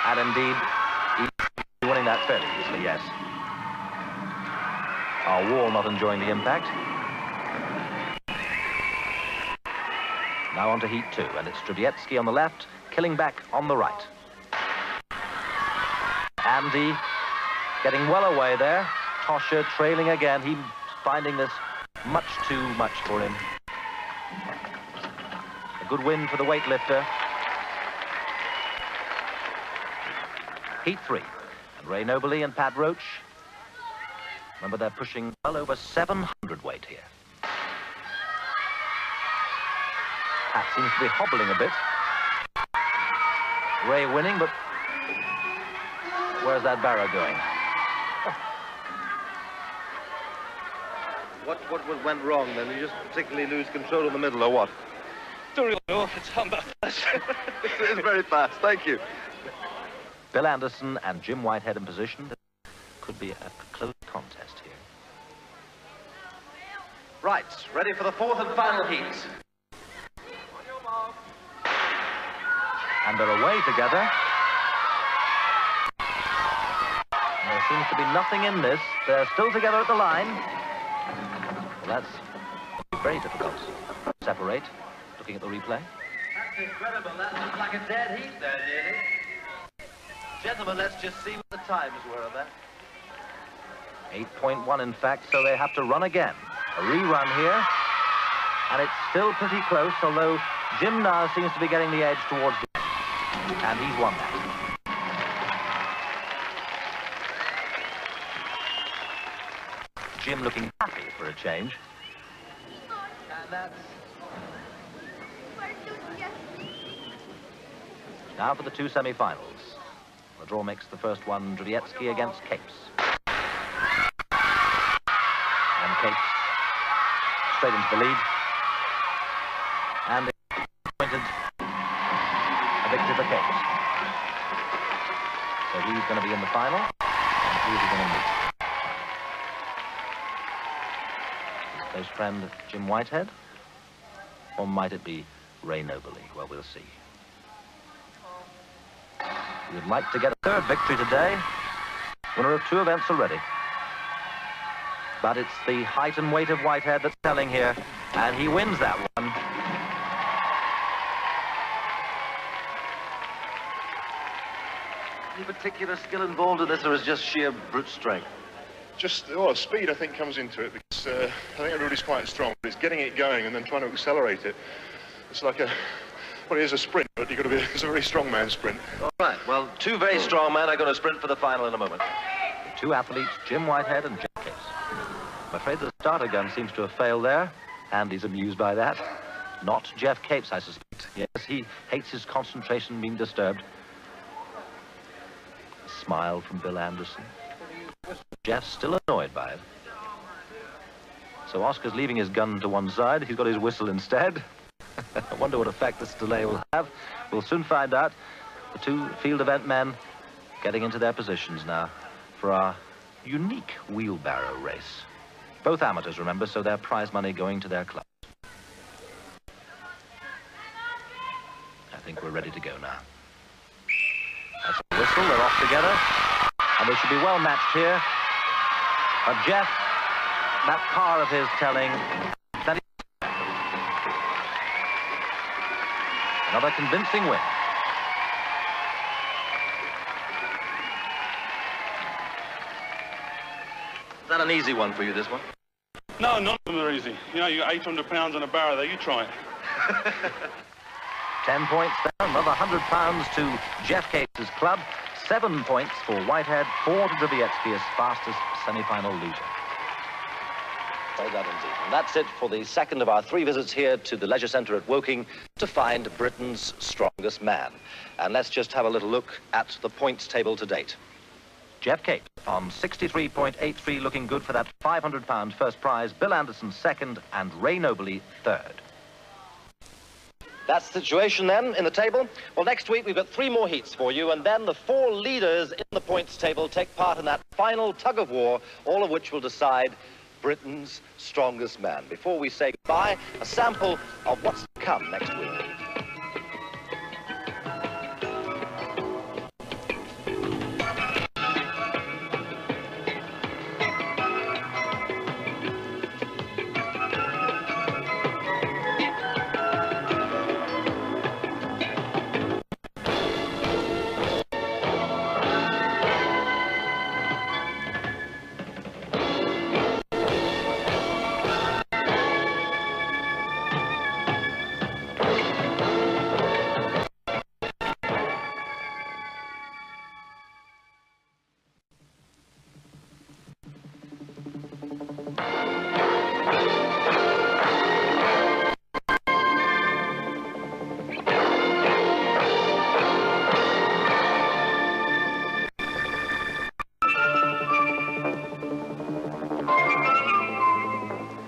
And indeed, he's winning that fairly easily, yes. Our wall not enjoying the impact. Now on to heat 2, and it's Drzewiecji on the left, Killingback on the right. Andy getting well away there. Tosher trailing again. He's finding this much too much for him. A good win for the weightlifter. Heat 3. And Ray Nobile and Pat Roach. Remember, they're pushing well over 700 weight here. Pat seems to be hobbling a bit. Ray winning, but where's that barrow going? What went wrong then? You just particularly lose control in the middle or what? Don't really know. It's on that fast. It's very fast, thank you. Bill Anderson and Jim Whitehead in position. Could be a close contest here. Right, ready for the 4th and final heat. And they're away together. And there seems to be nothing in this. They're still together at the line. Well, that's very difficult to separate, looking at the replay. That's incredible. That looks like a dead heat there, nearly. Gentlemen, let's just see what the times were on that. 8.1, in fact, so they have to run again. A rerun here. And it's still pretty close, although Jim now seems to be getting the edge towards the end. And he's won that. Jim looking happy for a change. And that's... Now for the 2 semi-finals. The draw makes the first one Drzewiecji against Capes. And Capes straight into the lead. And pointed a victory for Capes. So he's going to be in the final. And who is he going to meet? His close friend Jim Whitehead? Or might it be Ray Nobile? Well, we'll see. He would like to get a 3rd victory today. Winner of 2 events already. But it's the height and weight of Whitehead that's telling here. And he wins that one. Any particular skill involved in this, or is it just sheer brute strength? just, well, speed, I think, comes into it, because I think everybody's quite strong, but it's getting it going and then trying to accelerate it. It's like a... Well, it is a sprint, but you've got to be... It's a very strong man's sprint. All right, well, 2 very strong men are going to sprint for the final in a moment. The 2 athletes, Jim Whitehead and Geoff Capes. starter gun seems to have failed there. Andy's amused by that. Not Geoff Capes, I suspect. Yes, he hates his concentration being disturbed. A smile from Bill Anderson. Geoff's still annoyed by it. So Oscar's leaving his gun to one side. He's got his whistle instead. I wonder what effect this delay will have. We'll soon find out. The two field event men getting into their positions now for our unique wheelbarrow race. Both amateurs, remember, so their prize money going to their club. I think we're ready to go now. That's a whistle, they're off together. And they should be well matched here. But Geoff, that car of his telling that another convincing win. Is that an easy one for you, this one? No, none of them are easy. You know, you got 800 pounds on a barrow there, you try it. 10 points down, another 100 pounds to Geoff Capes' club. 7 points for Whitehead, 4 to Drzewiecji as fastest semi-final loser. Well done indeed. And that's it for the second of our 3 visits here to the Leisure Centre at Woking to find Britain's strongest man. And let's just have a little look at the points table to date. Geoff Capes on 63.83, looking good for that £500 first prize. Bill Anderson second, and Ray Nobile third. That's the situation then in the table. Well, next week we've got 3 more heats for you, and then the 4 leaders in the points table take part in that final tug of war, all of which will decide Britain's strongest man. Before we say goodbye, a sample of what's to come next week.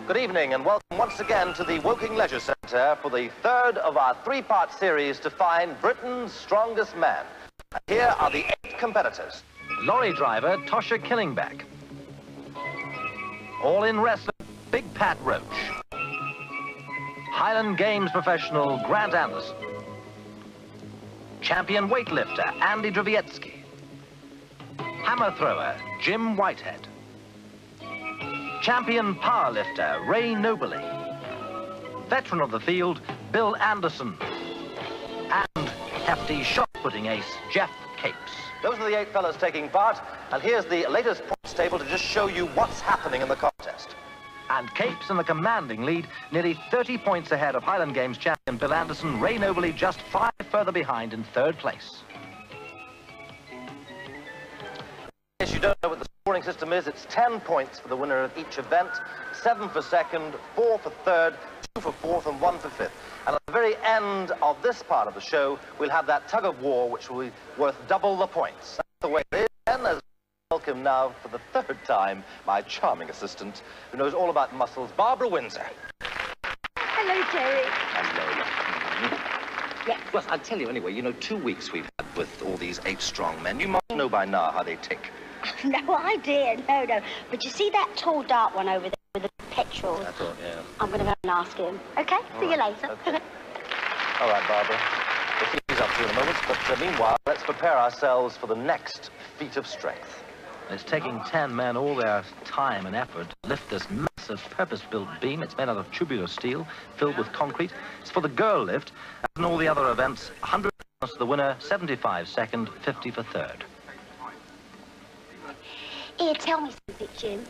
Good evening and welcome once again to the Woking Leisure Centre for the 3rd of our 3-part series to find Britain's strongest man. And here are the 8 competitors. Lorry driver Tosher Killingback. All-in wrestler Big Pat Roach. Highland Games professional Grant Anderson. Champion weightlifter Andy Drzewiecji. Hammer thrower Jim Whitehead. Champion powerlifter Ray Nobile. Veteran of the field Bill Anderson. And hefty shot-putting ace Geoff Capes. Those are the 8 fellas taking part, and here's the latest points table to just show you what's happening in the contest. And Capes in the commanding lead, nearly 30 points ahead of Highland Games champion Bill Anderson. Ray Nobile just 5 further behind in 3rd place. In case you don't know what the scoring system is, it's 10 points for the winner of each event, 7 for second, 4 for third, 2 for fourth, and 1 for fifth. And at the very end of this part of the show, we'll have that tug of war, which will be worth double the points. That's the way it is. And as we welcome now for the 3rd time, my charming assistant, who knows all about muscles, Barbara Windsor. Hello, Jerry. Hello. Yes. Well, I'll tell you anyway, you know, 2 weeks we've had with all these 8 strong men. You must know by now how they tick. No idea, no. But you see that tall, dark one over there with the petrol? I thought, yeah. I'm going to go and ask him. Okay, see you later. Okay. All right, Barbara. We'll see what he's up to in a moment, but meanwhile, let's prepare ourselves for the next feat of strength. It's taking 10 men all their time and effort to lift this massive purpose-built beam. It's made out of tubular steel, filled with concrete. It's for the girl lift. As in all the other events, 100 pounds to the winner, 75 second, 50 for third. Here, tell me something, Jim.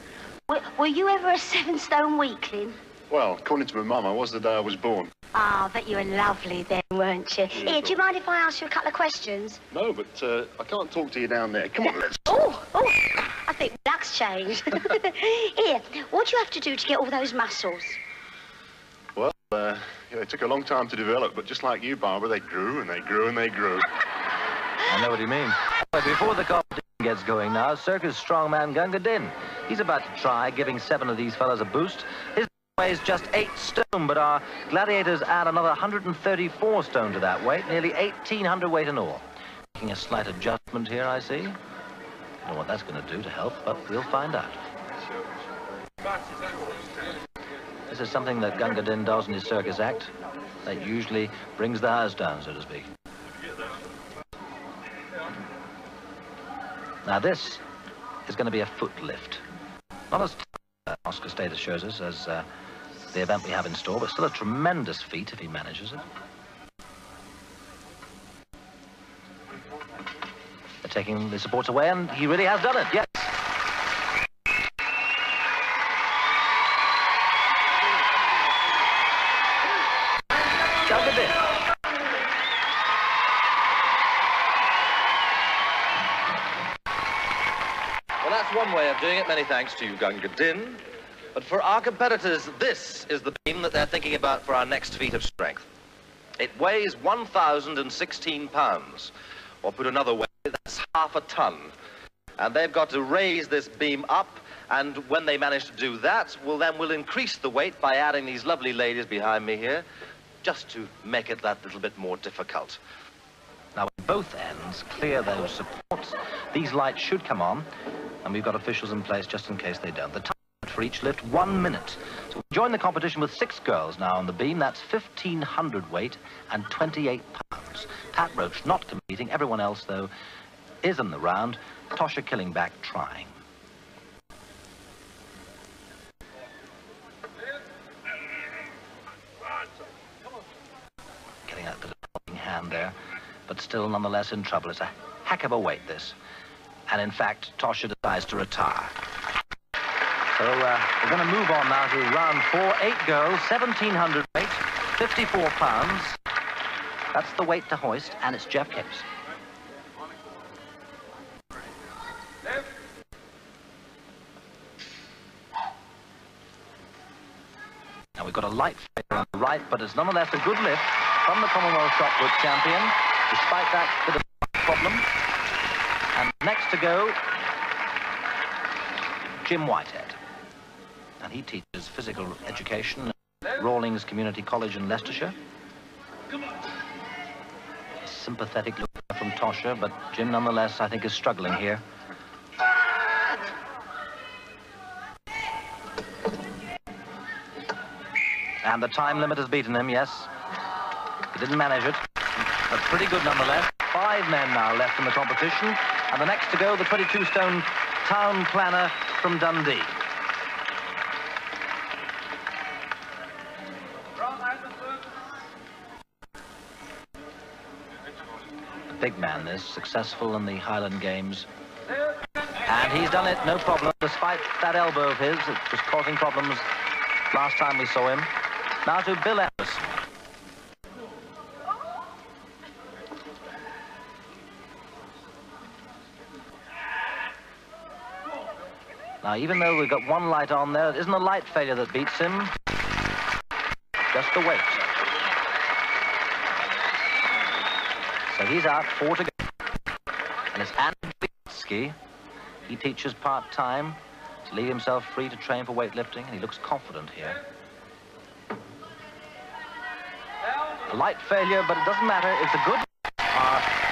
Were you ever a 7-stone weakling? Well, according to my mum, I was the day I was born. Ah, but you were lovely then, weren't you? Here, do you mind if I ask you a couple of questions? No, but I can't talk to you down there. Come on, let's... Oh, I think luck's changed. Here, what do you have to do to get all those muscles? Well, yeah, it took a long time to develop, but just like you, Barbara, they grew and they grew and they grew. I know what he means. But before the competition gets going now, circus strongman Gunga Din. He's about to try giving 7 of these fellas a boost. His weighs just 8 stone, but our gladiators add another 134 stone to that weight, nearly 1,800 weight in all. Making a slight adjustment here, I see. I don't know what that's going to do to help, but we'll find out. This is something that Gunga Din does in his circus act. That usually brings the house down, so to speak. Now this is going to be a foot lift. Not as Oscar Status shows us as the event we have in store, but still a tremendous feat if he manages it. They're taking the supports away, and he really has done it, yes. Gunga Din. Well, that's one way of doing it. Many thanks to you, Gunga Din. But for our competitors, this is the beam that they're thinking about for our next feat of strength. It weighs 1,016 pounds, or put another way, that's half a ton. And they've got to raise this beam up, and when they manage to do that, we'll increase the weight by adding these lovely ladies behind me here, just to make it that little bit more difficult. Now, at both ends, clear those supports. These lights should come on, and we've got officials in place just in case they don't. The time for each lift, 1 minute. So we join the competition with 6 girls now on the beam. That's 1,500 weight and 28 pounds. Pat Roach not competing. Everyone else, though, is in the round. Tosher Killingback trying. Getting that bit of helping hand there, but still nonetheless in trouble. It's a heck of a weight, this. And in fact, Tosher decides to retire. So we're going to move on now to round 4. 8 girls, 1,700 weight, 54 pounds. That's the weight to hoist, and it's Geoff Capes. Now we've got a light failure on the right, but it's nonetheless a good lift from the Commonwealth shot put champion, despite that bit of problem. And next to go, Jim Whitehead. And he teaches physical education at Rawlings Community College in Leicestershire. A sympathetic look from Tosher, but Jim nonetheless, I think, is struggling here. And the time limit has beaten him, yes. He didn't manage it, but pretty good nonetheless. 5 men now left in the competition. And the next to go, the 22-stone town planner from Dundee. A big man, this, successful in the Highland Games. And he's done it, no problem, despite that elbow of his. It was causing problems last time we saw him. Now to Bill Anderson. Now, even though we've got 1 light on there, it isn't a light failure that beats him, just the weight. So he's out, 4 to go. And it's Andy Drzewiecji. He teaches part-time to leave himself free to train for weightlifting, and he looks confident here. A light failure, but it doesn't matter. It's a good.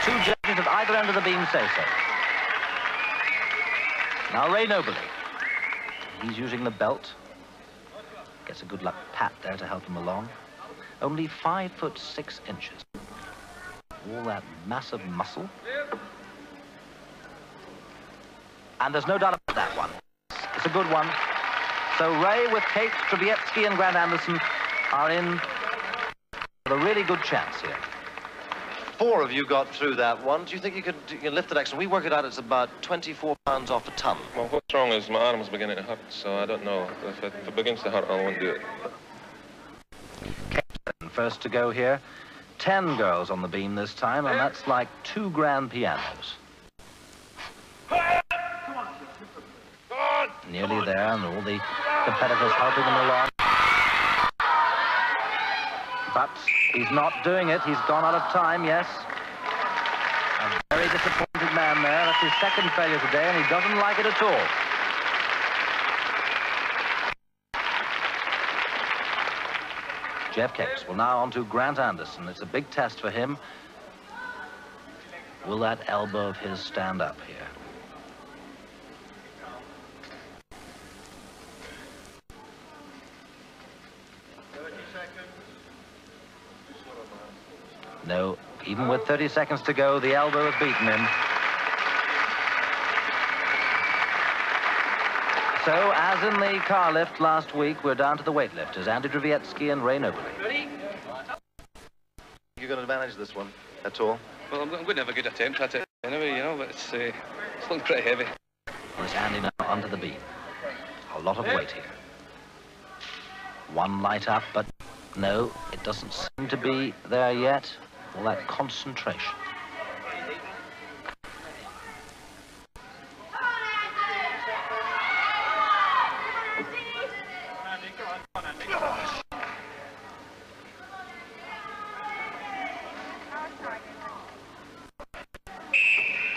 2 judges at either end of the beam say so. Now Ray Nobile. He's using the belt. Gets a good luck pat there to help him along. Only 5'6". All that massive muscle. And there's no doubt about that one. It's a good one. So Ray with Capes, Drzewiecji and Grant Anderson are in with a really good chance here. 4 of you got through that one. Do you think you can lift the next one? We work it out, it's about 24 pounds off a ton. Well, what's wrong is my arm's beginning to hurt, so I don't know. If it begins to hurt, I won't do it. Captain first to go here. 10 girls on the beam this time, and that's like 2 grand pianos. nearly there, and all the competitors helping him along. But he's not doing it. He's gone out of time, yes. A very disappointed man there. That's his second failure today, and he doesn't like it at all. Geoff Capes. Well, now on to Grant Anderson. It's a big test for him. Will that elbow of his stand up here? No, even with 30 seconds to go, the elbow has beaten him. So, as in the car lift last week, we're down to the weightlifters, Andy Drzewiecji and Ray Nobile. You're going to manage this one at all? Well, I'm going to have a good attempt at it anyway, you know, but it's looking pretty heavy. There's Andy now onto the beam. A lot of weight here. One light up, but no, it doesn't seem to be there yet. All that concentration.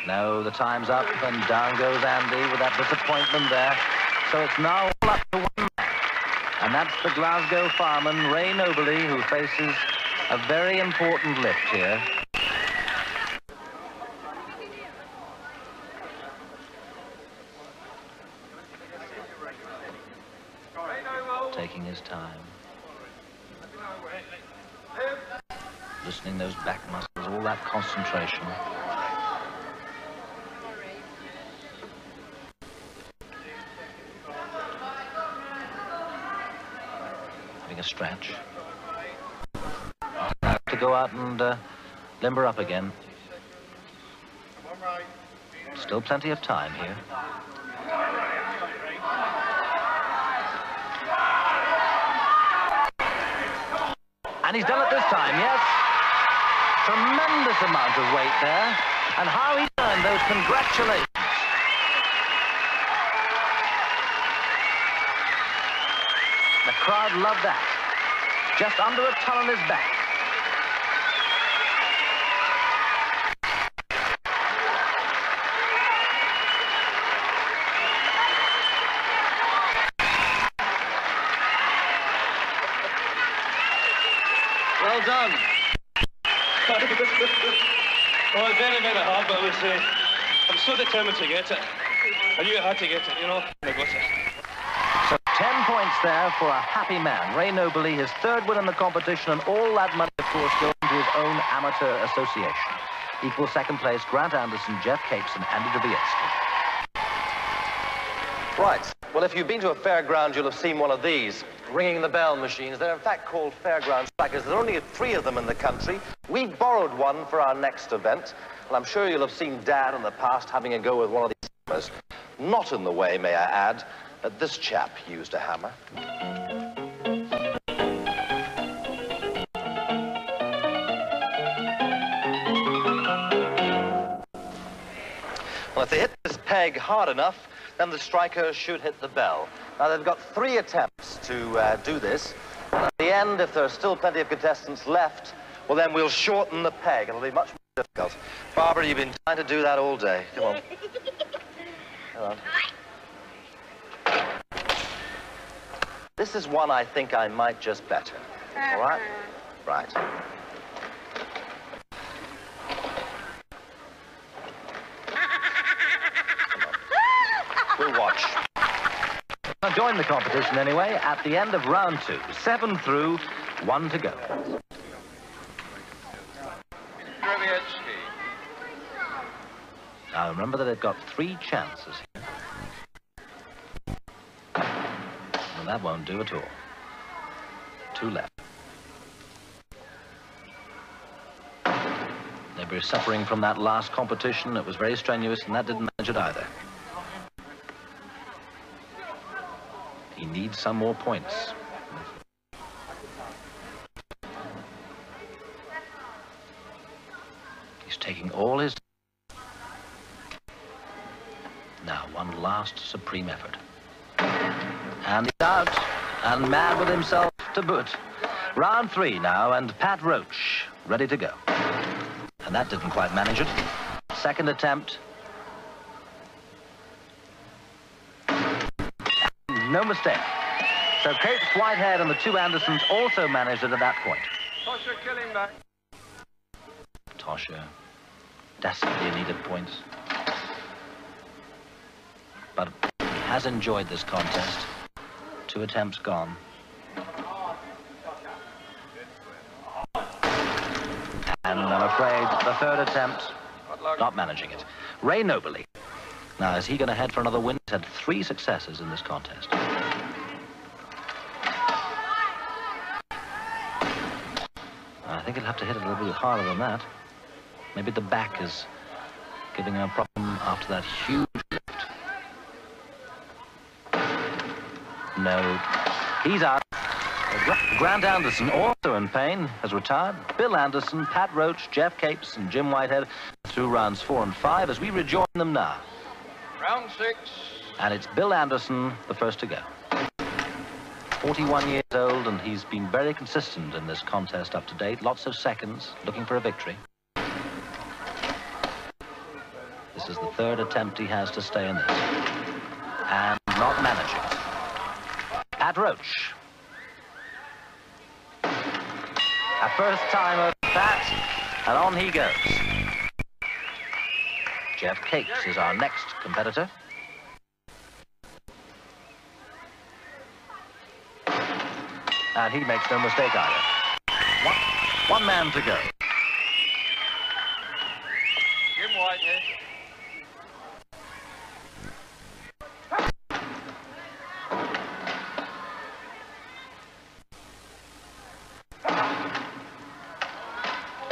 No, the time's up, and down goes Andy with that disappointment there. So it's now all up to one man. And that's the Glasgow fireman, Ray Nobile, who faces a very important lift here. Taking his time. Loosening those back muscles, all that concentration. Having a stretch. Now to go out and limber up again. Still plenty of time here. And he's done it this time, yes. Tremendous amount of weight there. And how he earned those congratulations. The crowd loved that. Just under a ton on his back. Well done. Well, very, very hard, but I'm so determined to get it. I knew I had to get it, you know. I got it. So 10 points there for a happy man. Ray Nobile, his third win in the competition, and all that money, of course, going to his own amateur association. Equal second place, Grant Anderson, Geoff Capes, and Andy Drzewiecji. Right. Well, if you've been to a fairground, you'll have seen one of these ringing the bell machines. They're in fact called fairground strikers. There are only 3 of them in the country. We borrowed one for our next event, and I'm sure you'll have seen Dad in the past having a go with one of these hammers. Not in the way, may I add, that this chap used a hammer. Well, if they hit this peg hard enough, then the striker should hit the bell. Now, they've got 3 attempts to do this. And at the end, if there's still plenty of contestants left, well, then we'll shorten the peg. It'll be much more difficult. Barbara, you've been trying to do that all day. Come on. Come on. This is one I think I might just better. All right? Right. We'll watch. I'll join the competition anyway at the end of round 2. 7 through, 1 to go. Now remember that they've got 3 chances here. Well, that won't do at all. 2 left. They were suffering from that last competition. It was very strenuous, and that didn't manage it either. He needs some more points. He's taking all his... Now, one last supreme effort. And he's out, and mad with himself to boot. Round 3 now, and Pat Roach ready to go. And that didn't quite manage it. Second attempt. No mistake. So Capes, Whitehead, and the 2 Andersons also managed it at that point. Tosher Killingback. Tosher desperately needed points, but has enjoyed this contest. 2 attempts gone. And I'm afraid the 3rd attempt, not managing it. Ray Nobile. Now, is he going to head for another win? He's had 3 successes in this contest. I think he'll have to hit it a little bit harder than that. Maybe the back is giving him a problem after that huge lift. No, he's out. Grant Anderson, also in pain, has retired. Bill Anderson, Pat Roach, Geoff Capes, and Jim Whitehead through rounds 4 and 5 as we rejoin them now. Round 6. And it's Bill Anderson, the first to go. 41 years old, and he's been very consistent in this contest up to date. Lots of seconds, looking for a victory. This is the 3rd attempt he has to stay in this. And not managing. Pat Roach. A first time over Pat, and on he goes. Geoff Capes is our next competitor. And he makes no mistake either. One man to go. Jim Whitehead.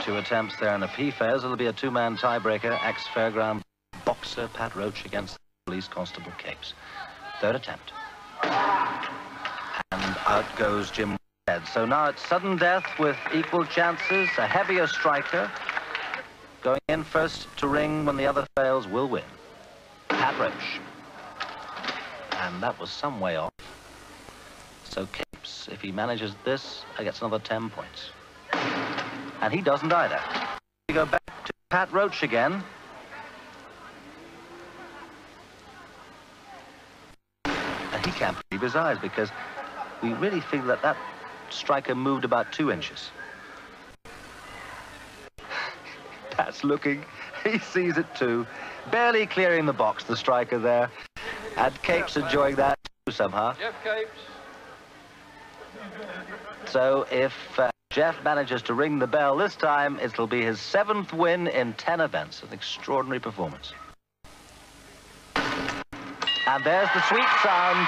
Two attempts there in the P-Fairs. It'll be a 2-man tiebreaker. Ex-fairground boxer Pat Roach against police constable Capes. 3rd attempt. And out goes Jim Whitehead. So now it's sudden death with equal chances. A heavier striker going in first to ring when the other fails will win. Pat Roach. And that was some way off. So Capes, if he manages this, gets another 10 points. And he doesn't either. We go back to Pat Roach again. And he can't believe his eyes because we really feel that that striker moved about 2 inches. Pat's looking. He sees it too. Barely clearing the box, the striker there. And Capes enjoying that too somehow. Geoff Capes. So if Geoff manages to ring the bell this time, it'll be his 7th win in 10 events. An extraordinary performance. And there's the sweet sound.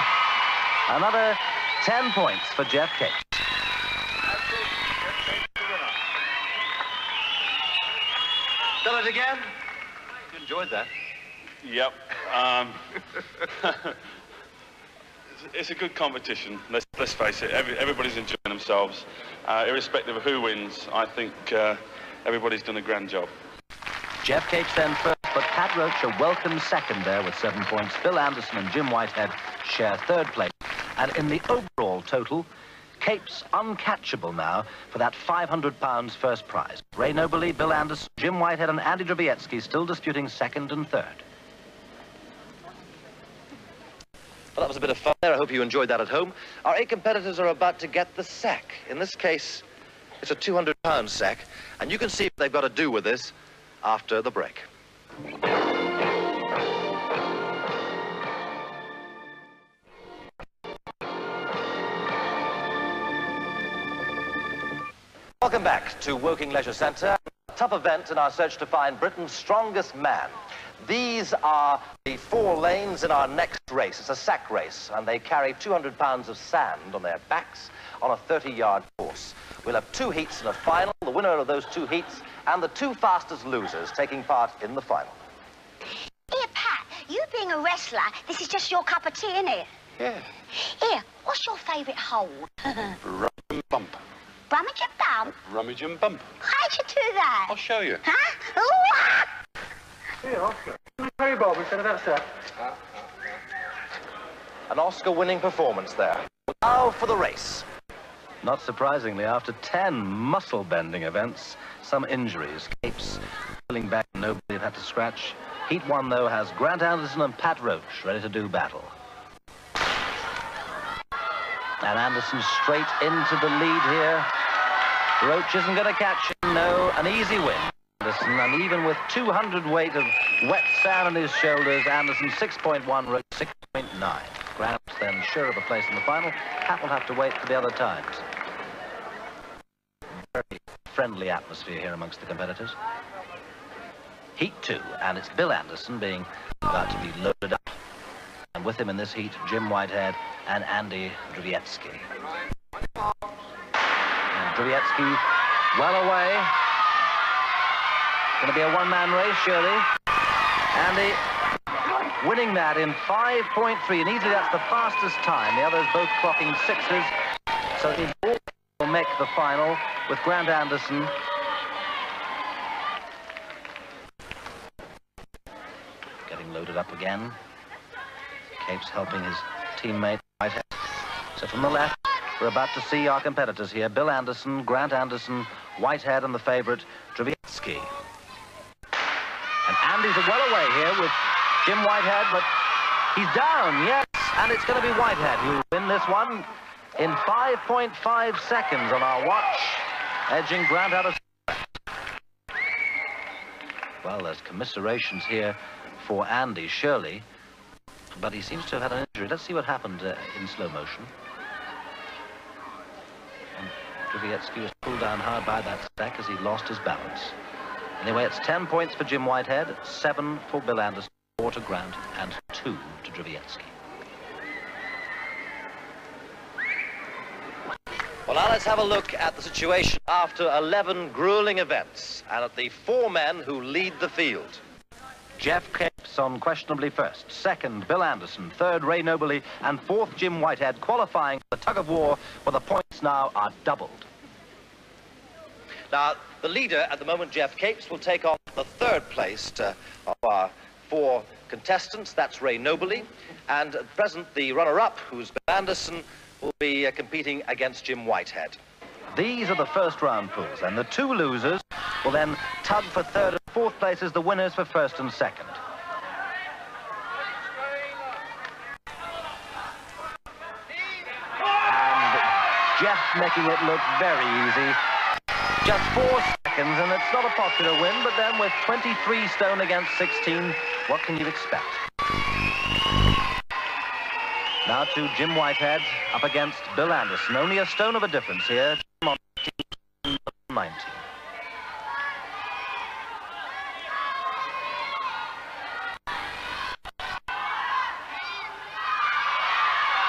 Another 10 points for Geoff Capes. Done it again? You enjoyed that? Yep. It's a good competition. Let's face it. Everybody's enjoying themselves, irrespective of who wins. I think everybody's done a grand job. Geoff Capes then first, but Pat Roach a welcome second there with 7 points. Bill Anderson and Jim Whitehead share 3rd place. And in the overall total, Capes uncatchable now for that £500 first prize. Ray Nobile, Bill Anderson, Jim Whitehead, and Andy Drzewiecji still disputing 2nd and 3rd. Well, that was a bit of fun there. I hope you enjoyed that at home. Our 8 competitors are about to get the sack. In this case, it's a £200 sack, and you can see what they've got to do with this after the break. Welcome back to Woking Leisure Centre. A tough event in our search to find Britain's strongest man. These are the 4 lanes in our next race. It's a sack race, and they carry 200 pounds of sand on their backs on a 30-yard course. We'll have 2 heats and a final, the winner of those 2 heats, and the 2 fastest losers taking part in the final. Here, Pat, you being a wrestler, this is just your cup of tea, isn't it? Yeah. Here, what's your favourite hold? Rummage and bump. Rummage and bump? Rummage and bump. How'd you do that? I'll show you. Huh? Ooh, Here, Oscar. Hey, Bob, instead of that, sir. An Oscar-winning performance there. Now for the race. Not surprisingly, after 10 muscle-bending events, some injuries. Capes, Killingback, and Nobile have had to scratch. Heat 1, though, has Grant Anderson and Pat Roach ready to do battle. And Anderson straight into the lead here. Roach isn't going to catch him, no. An easy win. Anderson, and even with 200 weight of wet sand on his shoulders, Anderson 6.1, Roach 6.9. Grant then sure of a place in the final. Pat will have to wait for the other times. Very friendly atmosphere here amongst the competitors. Heat 2, and it's Bill Anderson being about to be loaded up. And with him in this heat, Jim Whitehead and Andy Drzewiecji. And Drzewiecji well away. Going to be a one-man race, surely. Andy winning that in 5.3, and easily that's the fastest time. The others both clocking 6s. So he will make the final with Grant Anderson. Getting loaded up again. Capes helping his teammate Whitehead. So from the left, we're about to see our competitors here. Bill Anderson, Grant Anderson, Whitehead, and the favourite, Drzewiecji. And Andy's well away here with Jim Whitehead, but he's down, yes, and it's going to be Whitehead who'll win this one in 5.5 seconds on our watch, edging Grant out of... Well, there's commiserations here for Andy, surely, but he seems to have had an injury. Let's see what happened in slow motion. And Drzewiecji was pulled down hard by that stack as he lost his balance. Anyway, it's 10 points for Jim Whitehead, 7 for Bill Anderson, 4 to Grant, and 2 to Drzewiecji. Well, now let's have a look at the situation after 11 grueling events, and at the 4 men who lead the field. Geoff Capes on questionably first, second Bill Anderson, third Ray Nobile, and fourth Jim Whitehead, qualifying for the tug-of-war where the points now are doubled. Now, the leader at the moment, Geoff Capes, will take on the third place of our 4 contestants. That's Ray Nobile. And at present, the runner-up, who's Bill Anderson, will be competing against Jim Whitehead. These are the first round pools, and the 2 losers will then tug for third and fourth places, the winners for first and second. And Geoff making it look very easy. Just 4 seconds, and it's not a popular win, but then with 23 stone against 16, what can you expect? Now to Jim Whitehead up against Bill Anderson. Only a stone of a difference here. Jim on 19.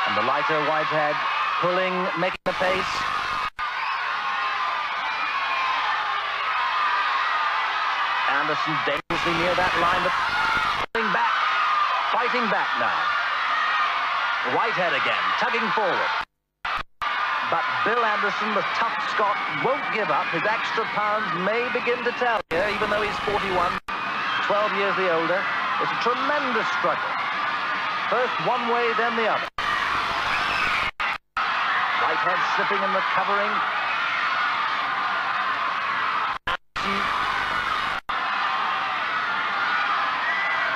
And the lighter Whitehead pulling, making the pace. Anderson dangerously near that line, but fighting back now. Whitehead again, tugging forward. But Bill Anderson, the tough Scot, won't give up. His extra pounds may begin to tell here, even though he's 41, 12 years the older. It's a tremendous struggle. First one way, then the other. Whitehead slipping and recovering.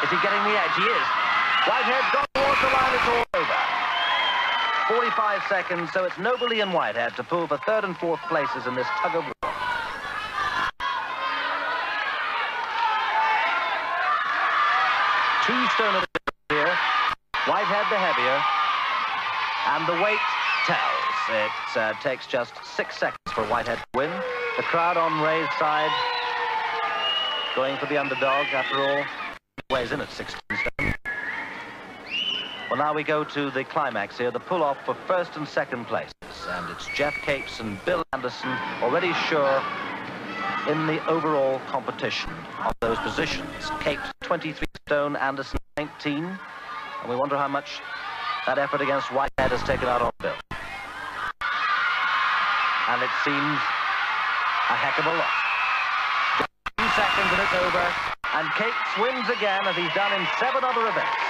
Is he getting the edge? He is. Whitehead's got towards the line, it's all over. 45 seconds, so it's Nobile and Whitehead to pull for third and fourth places in this tug-of-war. Two stone of the here. Whitehead the heavier. And the weight tells. It takes just 6 seconds for Whitehead to win. The crowd on Ray's side going for the underdog, after all. Weighs in at 16 stone. Well, now we go to the climax here, the pull-off for first and second places. And it's Geoff Capes and Bill Anderson already sure in the overall competition of those positions. Capes 23 stone, Anderson 19. And we wonder how much that effort against Whitehead has taken out on Bill. And it seems a heck of a lot. Just 2 seconds and it's over. And Capes wins again, as he's done in 7 other events.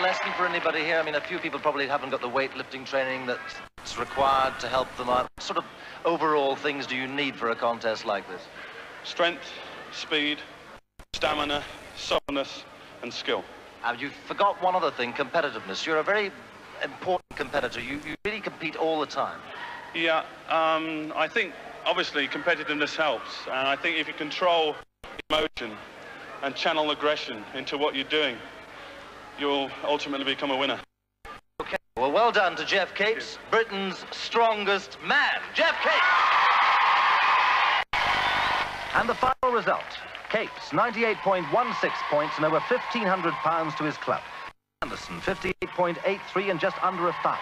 lesson for anybody here? I mean, a few people probably haven't got the weightlifting training that's required to help them out. What sort of overall things do you need for a contest like this? Strength, speed, stamina, softness, and skill. And you forgot one other thing, competitiveness. You're a very important competitor. You really compete all the time. Yeah, I think, obviously, competitiveness helps. And I think if you control emotion and channel aggression into what you're doing, you'll ultimately become a winner. Okay, well done to Geoff Capes, Britain's strongest man, Geoff Capes! And the final result, Capes, 98.16 points and over 1,500 pounds to his club. Anderson, 58.83 and just under 1,000.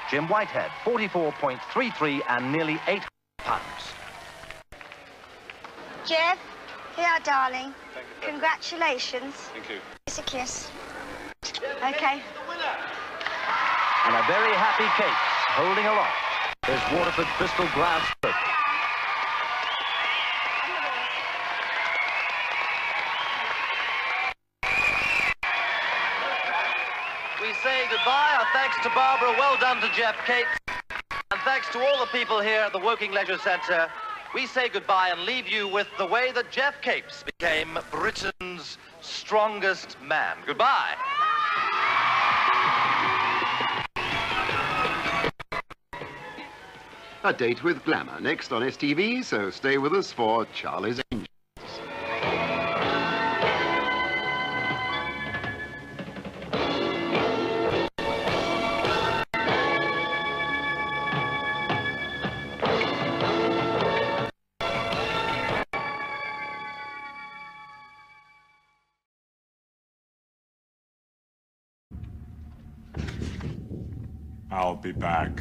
Jim Whitehead, 44.33 and nearly 800 pounds. Geoff, here, darling. Thank you. Congratulations. Thank you. It's a kiss. Okay. And a very happy Capes holding aloft his Waterford Crystal Glass trophy. We say goodbye. Our thanks to Barbara. Well done to Geoff Capes. And thanks to all the people here at the Woking Leisure Centre. We say goodbye and leave you with the way that Geoff Capes became Britain's strongest man. Goodbye. A Date with Glamour, next on STV, so stay with us for Charlie's Angels. I'll be back.